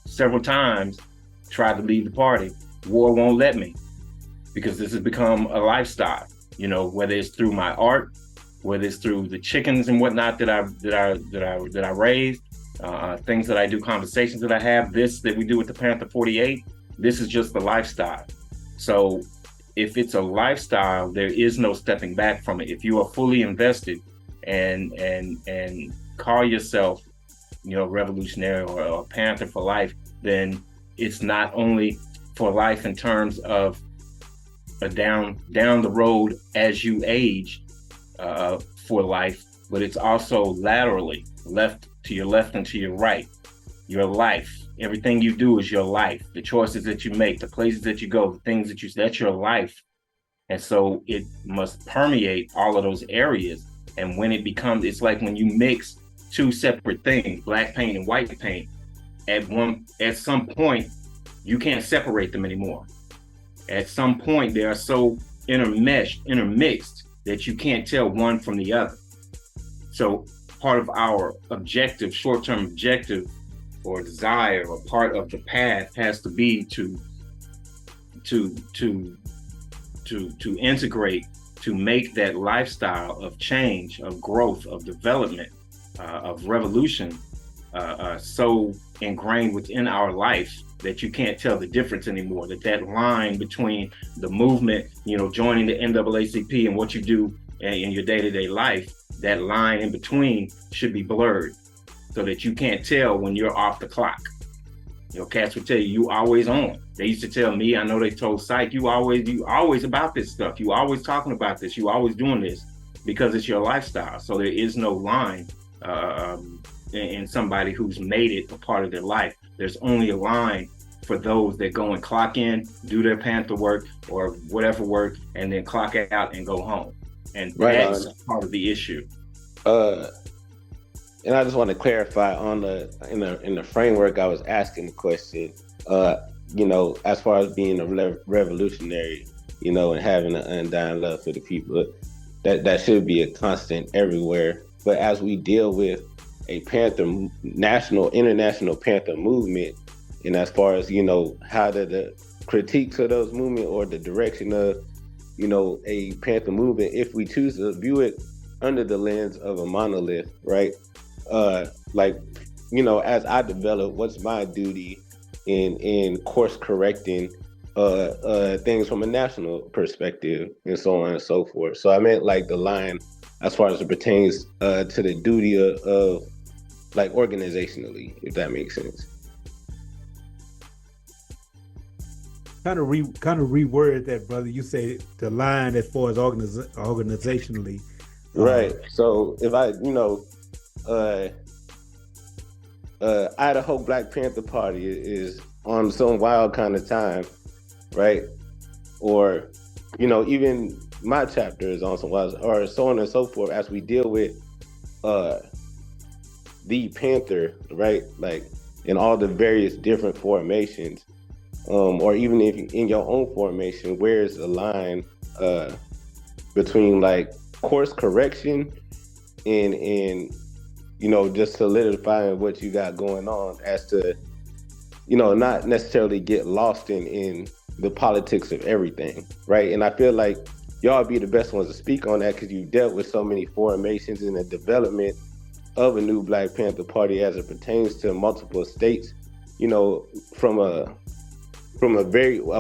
several times tried to leave the party. War won't let me, because this has become a lifestyle, you know, whether it's through my art, whether it's through the chickens and whatnot that I raised, things that I do, conversations that I have, that we do with the Panther 48, this is just the lifestyle. So if it's a lifestyle, there is no stepping back from it. If you are fully invested and call yourself, you know, revolutionary or a Panther for life, then it's not only for life in terms of down the road as you age for life, but it's also laterally, left to your left and to your right. Your life, everything you do is your life. The choices that you make, the places that you go, the things that that's your life. And so it must permeate all of those areas. And when it becomes, it's like when you mix two separate things, black paint and white paint, at some point, you can't separate them anymore. At some point, they are so intermixed that you can't tell one from the other. So part of our objective, short-term objective or desire, or part of the path has to be to integrate, to make that lifestyle of change, of growth, of development, of revolution, so ingrained within our life that you can't tell the difference anymore. That line between the movement, you know, joining the NAACP and what you do in your day-to-day life, that line in between should be blurred so that you can't tell when you're off the clock. You know, cats would tell you always on. They used to tell me, I know they told Psych, you always about this stuff. You always talking about this. You always doing this because it's your lifestyle. So there is no line in somebody who's made it a part of their life. There's only a line for those that go and clock in, do their Panther work or whatever work, and then clock out and go home. And that's part of the issue. And I just want to clarify on in the framework I was asking the question, you know, as far as being a revolutionary, you know, and having an undying love for the people, that should be a constant everywhere. But as we deal with a Panther international Panther movement, and as far as, you know, how the critiques of those movements or the direction of, you know, a Panther movement, if we choose to view it under the lens of a monolith, right? Like, you know, as I develop, what's my duty in course correcting things from a national perspective and so on and so forth. So I meant like the line as far as it pertains to the duty of like organizationally, if that makes sense. Kind of reword that, brother. You say the line as far as organizationally. Right. So if I, you know, Idaho Black Panther Party is on some wild kind of time, right? Or, you know, even my chapter is on some wild, or so on and so forth, as we deal with the Panther, right? Like in all the various different formations, or even if you, in your own formation, where's the line between like course correction and you know, just solidifying what you got going on, as to, you know, not necessarily get lost in the politics of everything, right? And I feel like y'all be the best ones to speak on that, because you've dealt with so many formations in the development of a new Black Panther Party as it pertains to multiple states, you know, from a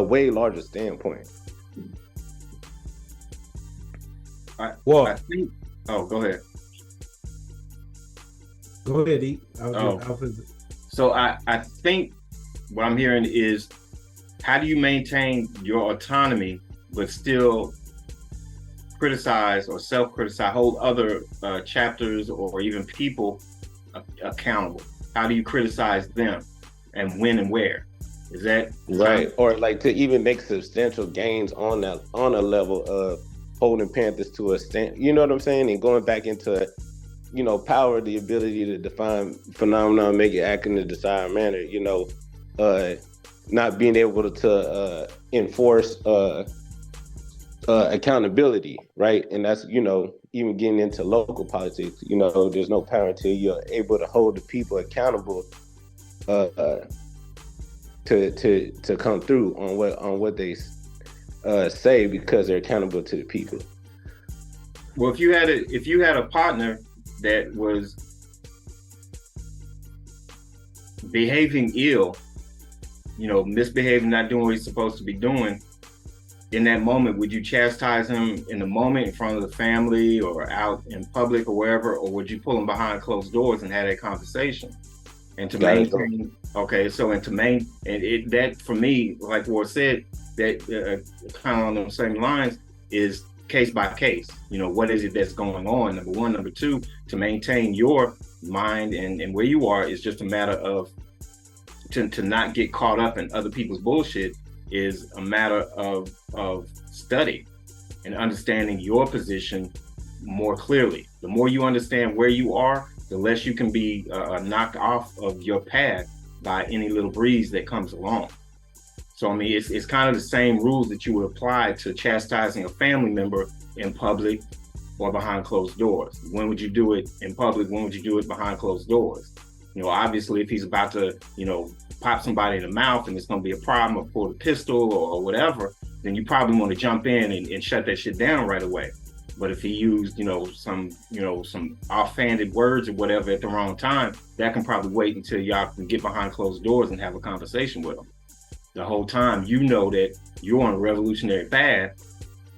way larger standpoint. I think. Oh, go ahead. Go ahead, E. So I think what I'm hearing is, how do you maintain your autonomy but still criticize or self-criticize, hold other chapters or even people accountable? How do you criticize them, and when and where? Is that right? Or like to even make substantial gains on a level of holding Panthers to a stand, you know what I'm saying? And going back into, you know, power, the ability to define phenomena, make it act in the desired manner, you know, not being able to enforce accountability, right? And that's, you know, even getting into local politics, you know, there's no power until you're able to hold the people accountable to come through on what they say, because they're accountable to the people. Well, if you had a partner that was behaving ill, you know, misbehaving, not doing what he's supposed to be doing, in that moment, would you chastise him in the moment in front of the family or out in public or wherever, or would you pull him behind closed doors and have that conversation? And to maintain, okay, so that for me, like Ward said, that kind of on those same lines, is case by case. You know, what is it that's going on? Number one. Number two, to maintain your mind and where you are is just a matter of to not get caught up in other people's bullshit, is a matter of study and understanding your position more clearly. The more you understand where you are, the less you can be knocked off of your path by any little breeze that comes along. So, I mean, it's kind of the same rules that you would apply to chastising a family member in public or behind closed doors. When would you do it in public? When would you do it behind closed doors? You know, obviously, if he's about to, you know, pop somebody in the mouth and it's going to be a problem, or pull a pistol or whatever, then you probably want to jump in and shut that shit down right away. But if he used, some offhanded words or whatever at the wrong time, that can probably wait until y'all can get behind closed doors and have a conversation with him. The whole time, you know that you're on a revolutionary path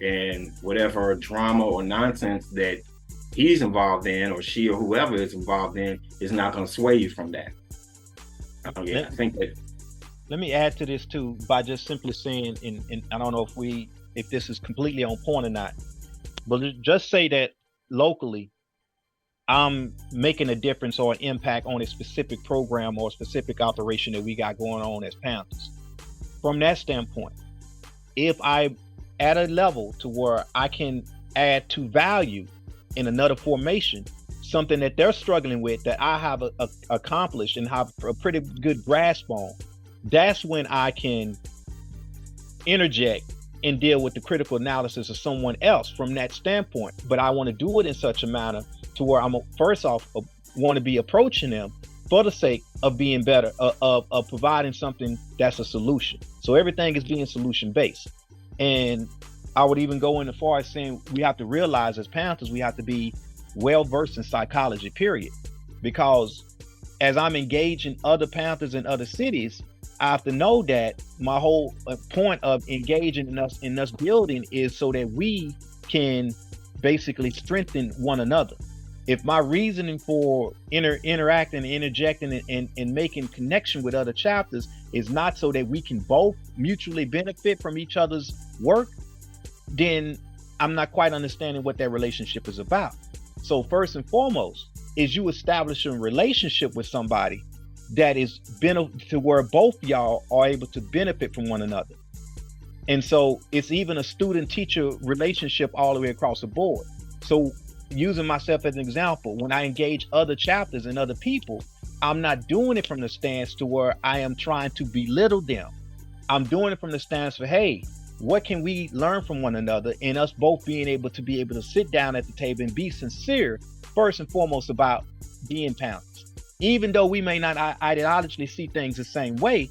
and whatever drama or nonsense that he's involved in, or she, or whoever is involved in, is not going to sway you from that. I think that. Let me add to this too by just simply saying, and I don't know if this is completely on point or not, but just say that locally, I'm making a difference or an impact on a specific program or a specific operation that we got going on as Panthers. From that standpoint, if I at a level to where I can add to value in another formation, something that they're struggling with that I have accomplished and have a pretty good grasp on, that's when I can interject and deal with the critical analysis of someone else from that standpoint. But I want to do it in such a manner to where I'm first off want to be approaching them for the sake of being better, of providing something that's a solution. So everything is being solution based. And I would even go in as far as saying we have to realize as Panthers, we have to be well versed in psychology, period. Because as I'm engaging other Panthers in other cities, I have to know that my whole point of engaging in us building is so that we can basically strengthen one another. If my reasoning for interacting and interjecting and making connection with other chapters is not so that we can both mutually benefit from each other's work, then I'm not quite understanding what that relationship is about. So first and foremost is you establish a relationship with somebody that is to where both y'all are able to benefit from one another. And so it's even a student-teacher relationship all the way across the board. So using myself as an example, when I engage other chapters and other people, I'm not doing it from the stance to where I am trying to belittle them. I'm doing it from the stance for, hey, what can we learn from one another, and us both being able to sit down at the table and be sincere, first and foremost, about being Panthers. Even though we may not ideologically see things the same way,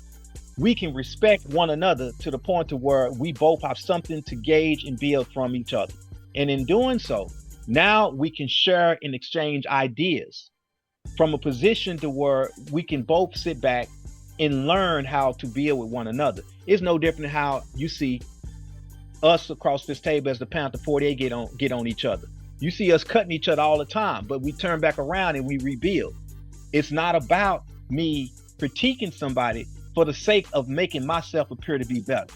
we can respect one another to the point to where we both have something to gauge and build from each other. And in doing so, now we can share and exchange ideas from a position to where we can both sit back and learn how to build with one another. It's no different than how you see us across this table as the Panther 48 get on each other. You see us cutting each other all the time, but we turn back around and we rebuild. It's not about me critiquing somebody for the sake of making myself appear to be better.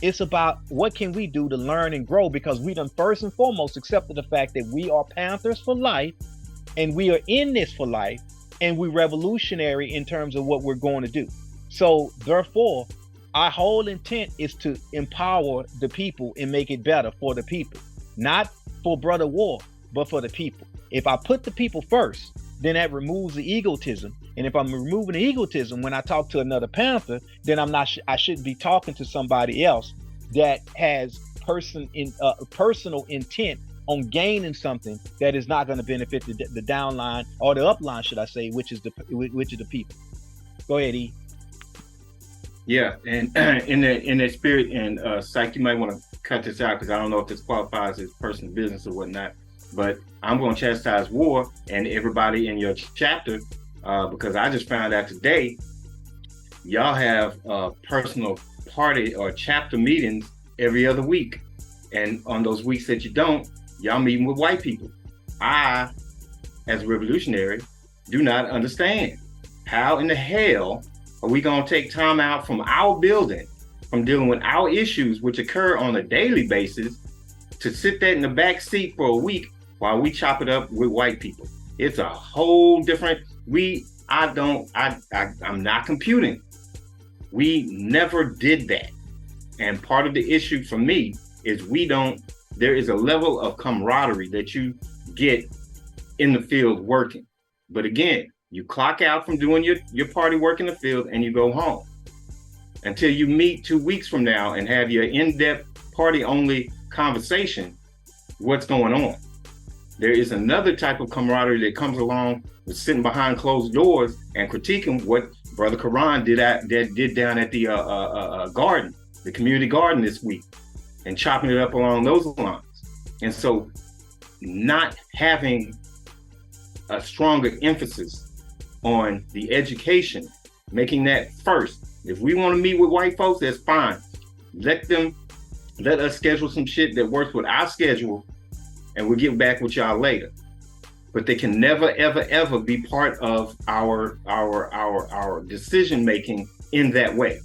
It's about what can we do to learn and grow, because we done first and foremost accepted the fact that we are Panthers for life, and we are in this for life, and we're revolutionary in terms of what we're going to do. So therefore, our whole intent is to empower the people and make it better for the people, not for brother war, but for the people. If I put the people first, then that removes the egotism. And if I'm removing the egotism when I talk to another Panther, then I shouldn't be talking to somebody else that has personal intent on gaining something that is not going to benefit the downline or the upline, should I say, which is the people. Go ahead, E. Yeah, and in that spirit, and Psych, you might want to cut this out because I don't know if this qualifies as personal business or whatnot. But I'm going to chastise war and everybody in your chapter because I just found out today y'all have personal party or chapter meetings every other week. And on those weeks that you don't, y'all meeting with white people. I, as a revolutionary, do not understand how in the hell are we going to take time out from our building, from dealing with our issues, which occur on a daily basis, to sit there in the back seat for a week while we chop it up with white people. It's a whole different, I'm not computing. We never did that. And part of the issue for me is there is a level of camaraderie that you get in the field working. But again, you clock out from doing your party work in the field and you go home until you meet 2 weeks from now and have your in-depth party only conversation. What's going on? There is another type of camaraderie that comes along with sitting behind closed doors and critiquing what Brother Karan did down at the garden, the community garden this week, and chopping it up along those lines. And so not having a stronger emphasis on the education, making that first. If we want to meet with white folks, that's fine. Let them let us schedule some shit that works with our schedule, and we'll get back with y'all later. But they can never, ever, ever be part of our decision making in that way.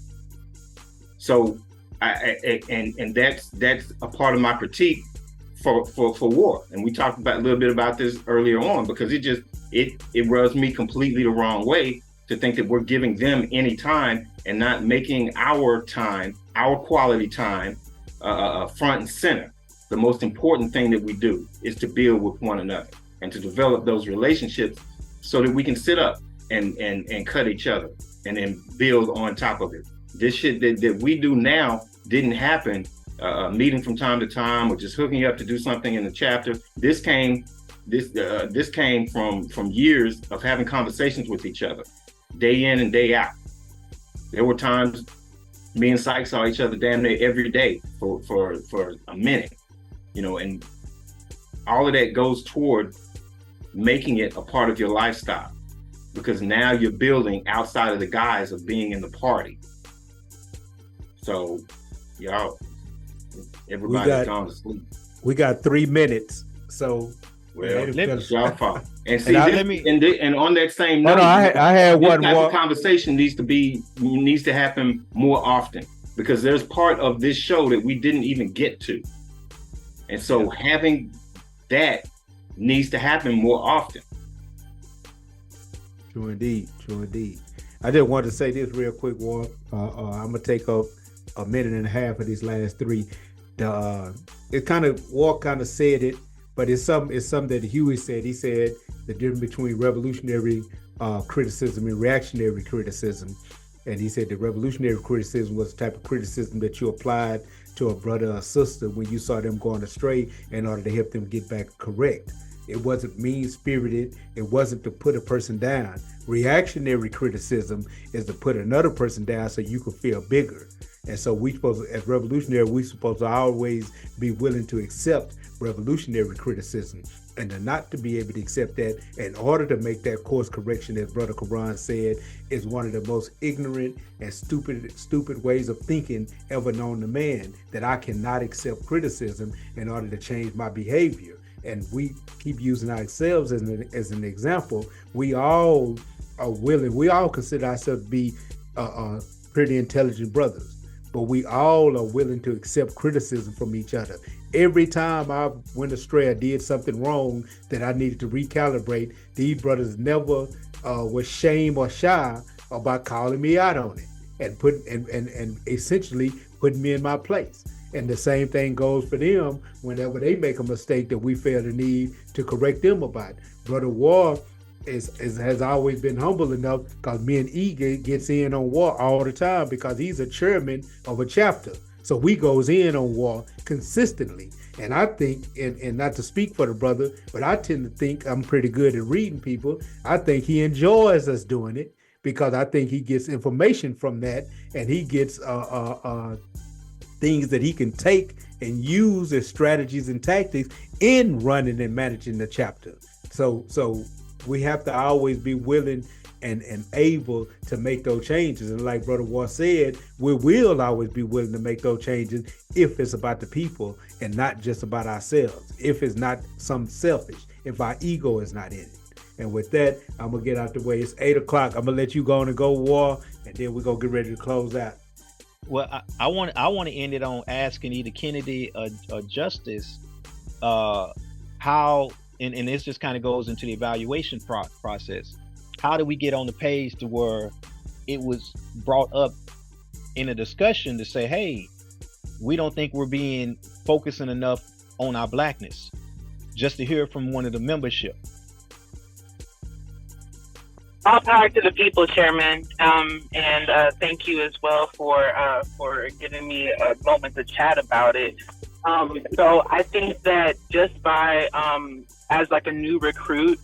So, that's a part of my critique for war. And we talked about a little bit about this earlier on, because it rubs me completely the wrong way to think that we're giving them any time and not making our time, our quality time, front and center. The most important thing that we do is to build with one another and to develop those relationships so that we can sit up and cut each other and then build on top of it. This shit that we do now didn't happen meeting from time to time or just hooking up to do something in the chapter. This came from years of having conversations with each other, day in and day out. There were times me and Syke saw each other damn near every day for a minute, and all of that goes toward making it a part of your lifestyle, because now you're building outside of the guise of being in the party. So, y'all, everybody's gone to sleep. We got 3 minutes, so. Well, it's y'all fault. And see, and and on that same note, I had one more. Conversation needs to happen more often, because there's part of this show that we didn't even get to, and so having that needs to happen more often. True indeed. I just wanted to say this real quick, War. I'm gonna take up a minute and a half of these last 3. War kind of said it, but it's something that Huey said. He said the difference between revolutionary criticism and reactionary criticism. And he said the revolutionary criticism was the type of criticism that you applied to a brother or sister when you saw them going astray in order to help them get back correct. It wasn't mean-spirited. It wasn't to put a person down. Reactionary criticism is to put another person down so you can feel bigger. And so as revolutionary, we supposed to always be willing to accept revolutionary criticism, and to not to be able to accept that in order to make that course correction, as Brother Quran said, is one of the most ignorant and stupid ways of thinking ever known to man, that I cannot accept criticism in order to change my behavior. And we keep using ourselves as an example. We all are willing, we all consider ourselves to be pretty intelligent brothers, but we all are willing to accept criticism from each other. Every time I went astray, I did something wrong that I needed to recalibrate, these brothers never were shame or shy about calling me out on it and essentially putting me in my place. And the same thing goes for them whenever they make a mistake that we feel the need to correct them about. Brother War has always been humble enough, because me and E gets in on War all the time because he's a chairman of a chapter. So we goes in on War consistently. And I think, and not to speak for the brother, but I tend to think I'm pretty good at reading people. I think he enjoys us doing it, because I think he gets information from that, and he gets things that he can take and use as strategies and tactics in running and managing the chapter. So we have to always be willing and able to make those changes. And like Brother War said, we will always be willing to make those changes if it's about the people and not just about ourselves, if it's not some selfish, if our ego is not in it. And with that, I'm gonna get out the way. It's 8 o'clock. I'm gonna let you go on and go, War, and then we're gonna get ready to close out. Well, I want to end it on asking either Kennedy or Justice how, and this just kind of goes into the evaluation process. How do we get on the page to where it was brought up in a discussion to say, hey, we don't think we're being focusing enough on our blackness, just to hear from one of the membership? All power to the people, Chairman, and thank you as well for giving me a moment to chat about it. So I think that just by as like a new recruit,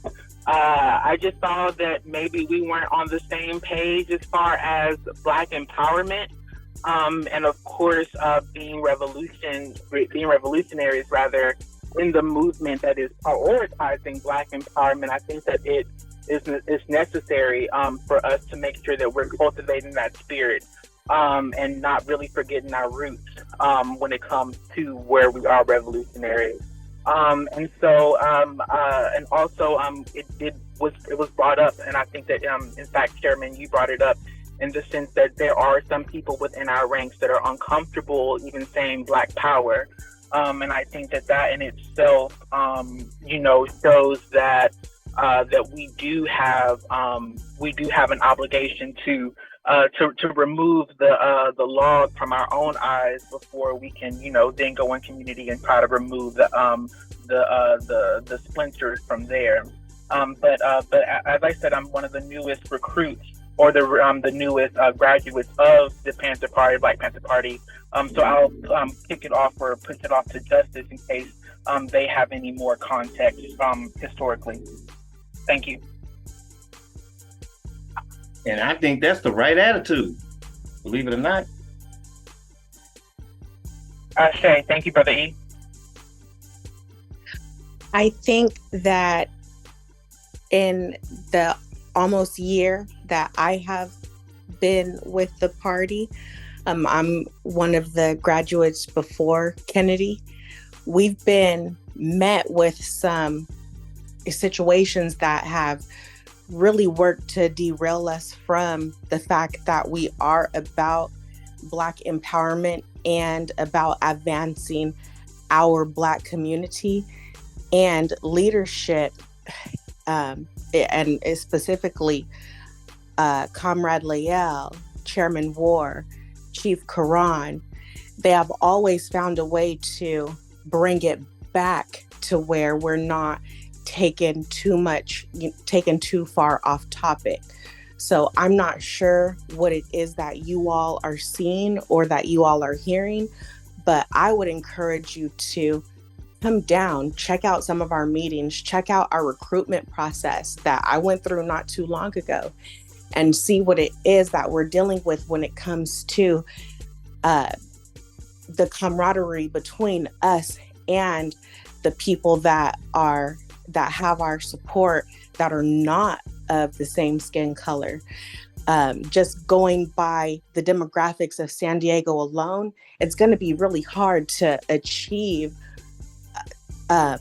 I just saw that maybe we weren't on the same page as far as Black empowerment, and of course being revolutionaries rather in the movement that is prioritizing Black empowerment. I think that it's necessary for us to make sure that we're cultivating that spirit and not really forgetting our roots. when it comes to where we are revolutionary. And so, and also, it was brought up, and I think that, in fact, Chairman, you brought it up in the sense that there are some people within our ranks that are uncomfortable even saying Black Power, and I think that that in itself, shows that that we do have an obligation to remove the log from our own eyes before we can, then go in community and try to remove the splinters from there. But as I said, I'm one of the newest recruits, or the newest graduates of the Panther Party, Black Panther Party. So I'll kick it off or push it off to Justice in case they have any more context historically. Thank you. And I think that's the right attitude, believe it or not. Shay, thank you, Brother E. I think that in the almost year that I have been with the party, I'm one of the graduates before Kennedy. We've been met with some situations that have really worked to derail us from the fact that we are about Black empowerment and about advancing our Black community and leadership, and specifically Comrade Lael, Chairman War, Chief Karan. They have always found a way to bring it back to where we're not taken too far off topic. So I'm not sure what it is that you all are seeing or that you all are hearing, but I would encourage you to come down, check out some of our meetings, check out our recruitment process that I went through not too long ago, and see what it is that we're dealing with when it comes to the camaraderie between us and the people that have our support that are not of the same skin color. Just going by the demographics of San Diego alone, it's going to be really hard to achieve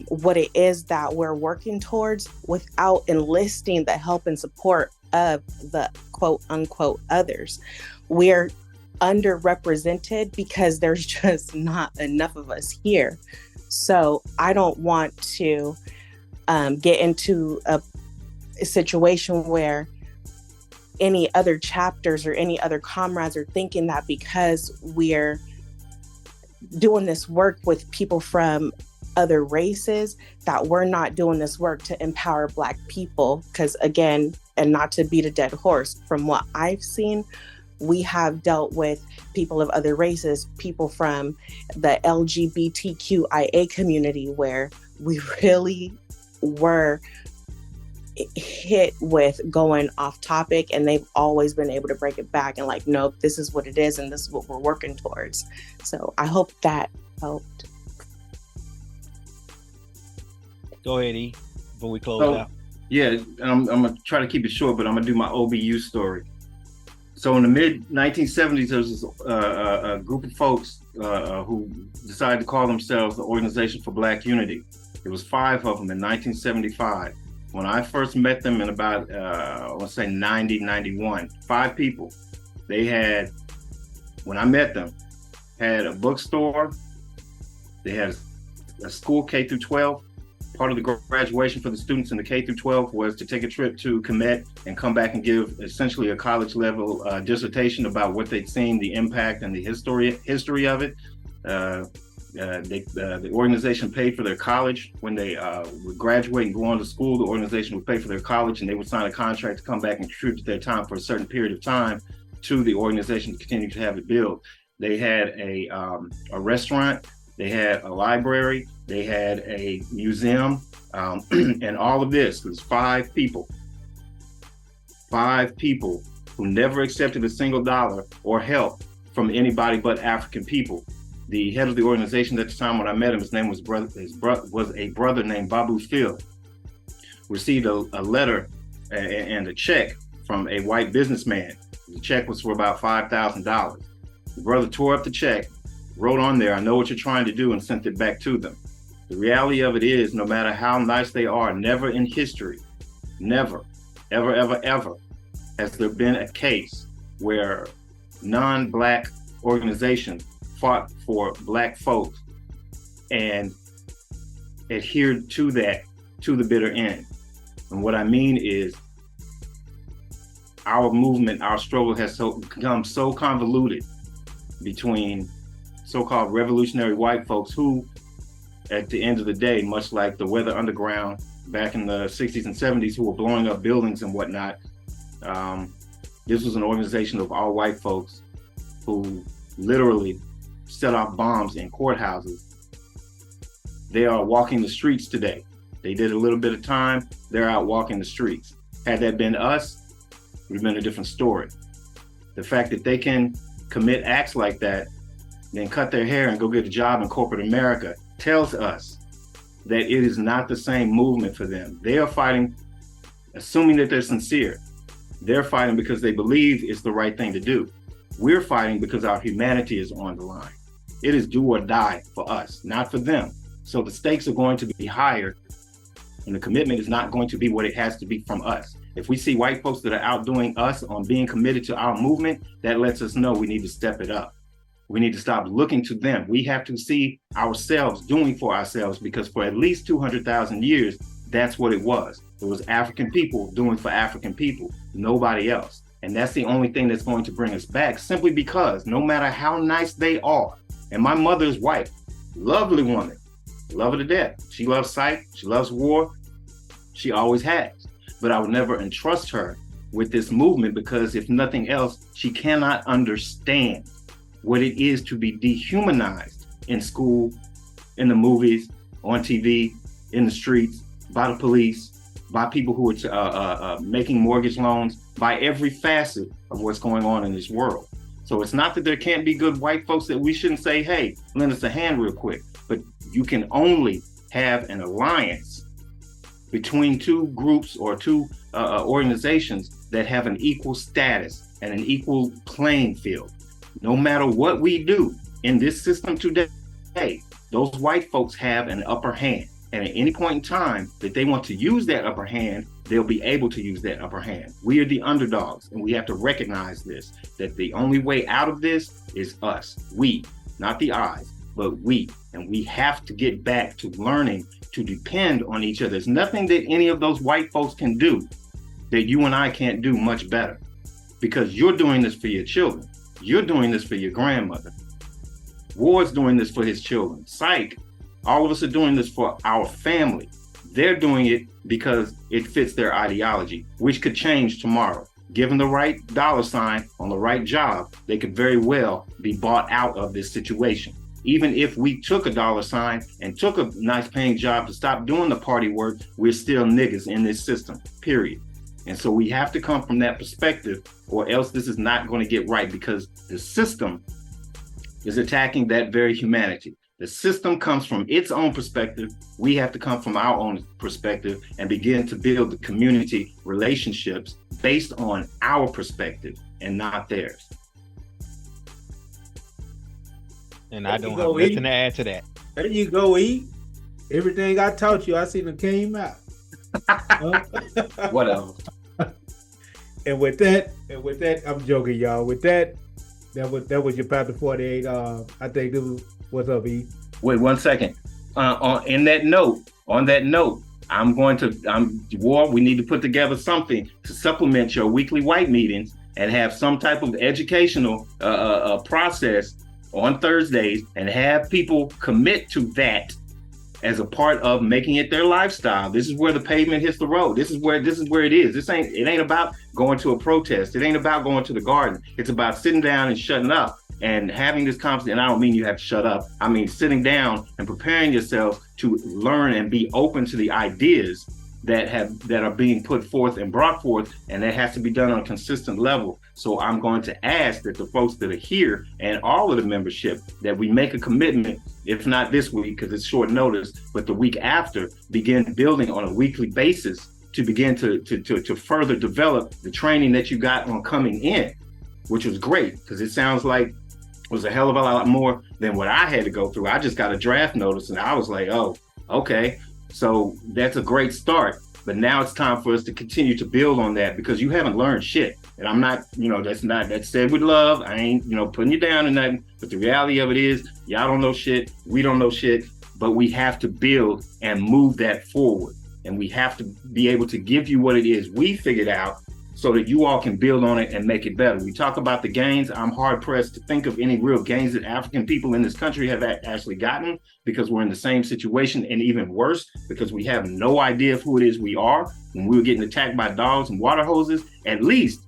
what it is that we're working towards without enlisting the help and support of the quote unquote others. We're underrepresented because there's just not enough of us here. So I don't want to get into a situation where any other chapters or any other comrades are thinking that because we're doing this work with people from other races, that we're not doing this work to empower Black people. Because again, and not to beat a dead horse, from what I've seen, we have dealt with people of other races, people from the LGBTQIA community, where we really were hit with going off topic, and they've always been able to break it back and like, nope, this is what it is and this is what we're working towards. So I hope that helped. Go ahead, E, before we close out. Yeah, I'm gonna try to keep it short, but I'm gonna do my OBU story. So in the mid 1970s, there was a group of folks who decided to call themselves the Organization for Black Unity. There was 5 of them in 1975. When I first met them in about, let's say 90, 91, 5 people. They had, when I met them, had a bookstore. They had a school K through 12. Part of the graduation for the students in the K through 12 was to take a trip to Kemet and come back and give essentially a college level dissertation about what they'd seen, the impact and the history of it. The organization paid for their college. When they would graduate and go on to school, the organization would pay for their college, and they would sign a contract to come back and contribute their time for a certain period of time to the organization to continue to have it build. They had a restaurant, they had a library, they had a museum, and all of this was 5 people. 5 people who never accepted a single dollar or help from anybody but African people. The head of the organization at the time when I met him, his name was a brother named Babu Phil, received a letter and a check from a white businessman. The check was for about $5,000. The brother tore up the check, wrote on there, "I know what you're trying to do," and sent it back to them. The reality of it is, no matter how nice they are, never in history, never, ever, ever, ever has there been a case where non-Black organizations fought for Black folks and adhered to that to the bitter end. And what I mean is, our movement, our struggle has become so convoluted between so-called revolutionary white folks who, at the end of the day, much like the Weather Underground back in the 60s and 70s, who were blowing up buildings and whatnot, this was an organization of all white folks who literally set off bombs in courthouses. They are walking the streets today. They did a little bit of time, they're out walking the streets. Had that been us, it would have been a different story. The fact that they can commit acts like that, then cut their hair and go get a job in corporate America, tells us that it is not the same movement for them. They are fighting, assuming that they're sincere. They're fighting because they believe it's the right thing to do. We're fighting because our humanity is on the line. It is do or die for us, not for them. So the stakes are going to be higher, and the commitment is not going to be what it has to be from us. If we see white folks that are outdoing us on being committed to our movement, that lets us know we need to step it up. We need to stop looking to them. We have to see ourselves doing for ourselves, because for at least 200,000 years, that's what it was. It was African people doing for African people, nobody else. And that's the only thing that's going to bring us back, simply because no matter how nice they are, and my mother is white, lovely woman, love her to death. She loves sight, she loves war, she always has. But I would never entrust her with this movement, because if nothing else, she cannot understand what it is to be dehumanized in school, in the movies, on TV, in the streets, by the police, by people who are making mortgage loans, by every facet of what's going on in this world. So it's not that there can't be good white folks that we shouldn't say, hey, lend us a hand real quick, but you can only have an alliance between two groups or two organizations that have an equal status and an equal playing field. No matter what we do in this system today, those white folks have an upper hand. And at any point in time that they want to use that upper hand, they'll be able to use that upper hand. We are the underdogs, and we have to recognize this, that the only way out of this is us. We, not the I's, but we. And we have to get back to learning to depend on each other. There's nothing that any of those white folks can do that you and I can't do much better, because you're doing this for your children. You're doing this for your grandmother. Ward's doing this for his children. Psych, all of us are doing this for our family. They're doing it because it fits their ideology, which could change tomorrow. Given the right dollar sign on the right job, they could very well be bought out of this situation. Even if we took a dollar sign and took a nice paying job to stop doing the party work, we're still niggas in this system, period. And so we have to come from that perspective, or else this is not going to get right, because the system is attacking that very humanity. The system comes from its own perspective. We have to come from our own perspective and begin to build the community relationships based on our perspective and not theirs. And I don't have nothing to add to that. There you go, E. Everything I taught you, I seen it came out. Whatever. And with that, I'm joking, y'all. With that was your Panther 48. I think this was, what's up, E? Wait 1 second. On that note, we need to put together something to supplement your weekly white meetings and have some type of educational process on Thursdays, and have people commit to that as a part of making it their lifestyle. This is where the pavement hits the road. This is where it is. It ain't about going to a protest. It ain't about going to the garden. It's about sitting down and shutting up and having this conversation. And I don't mean you have to shut up. I mean sitting down and preparing yourself to learn and be open to the ideas that are being put forth and brought forth, and that has to be done on a consistent level. So I'm going to ask that the folks that are here and all of the membership, that we make a commitment, if not this week because it's short notice, but the week after, begin building on a weekly basis to begin to further develop the training that you got on coming in, which was great, because it sounds like was a hell of a lot more than what I had to go through. I just got a draft notice and I was like, oh, okay. So that's a great start. But now it's time for us to continue to build on that, because you haven't learned shit. And I'm not, that's said with love. I ain't, putting you down or nothing. But the reality of it is, y'all don't know shit. We don't know shit. But we have to build and move that forward. And we have to be able to give you what it is we figured out, so that you all can build on it and make it better. We talk about the gains. I'm hard pressed to think of any real gains that African people in this country have actually gotten, because we're in the same situation, and even worse, because we have no idea of who it is we are. When we were getting attacked by dogs and water hoses, at least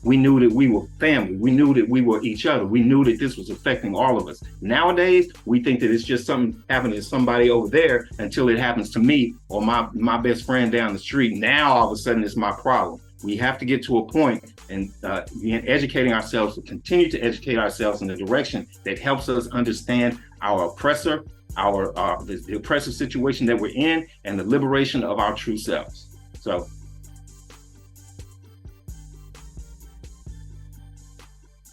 we knew that we were family. We knew that we were each other. We knew that this was affecting all of us. Nowadays, we think that it's just something happening to somebody over there until it happens to me or my best friend down the street. Now, all of a sudden, it's my problem. We have to get to a point and educating ourselves, to continue to educate ourselves in the direction that helps us understand our oppressor, the oppressive situation that we're in, and the liberation of our true selves. So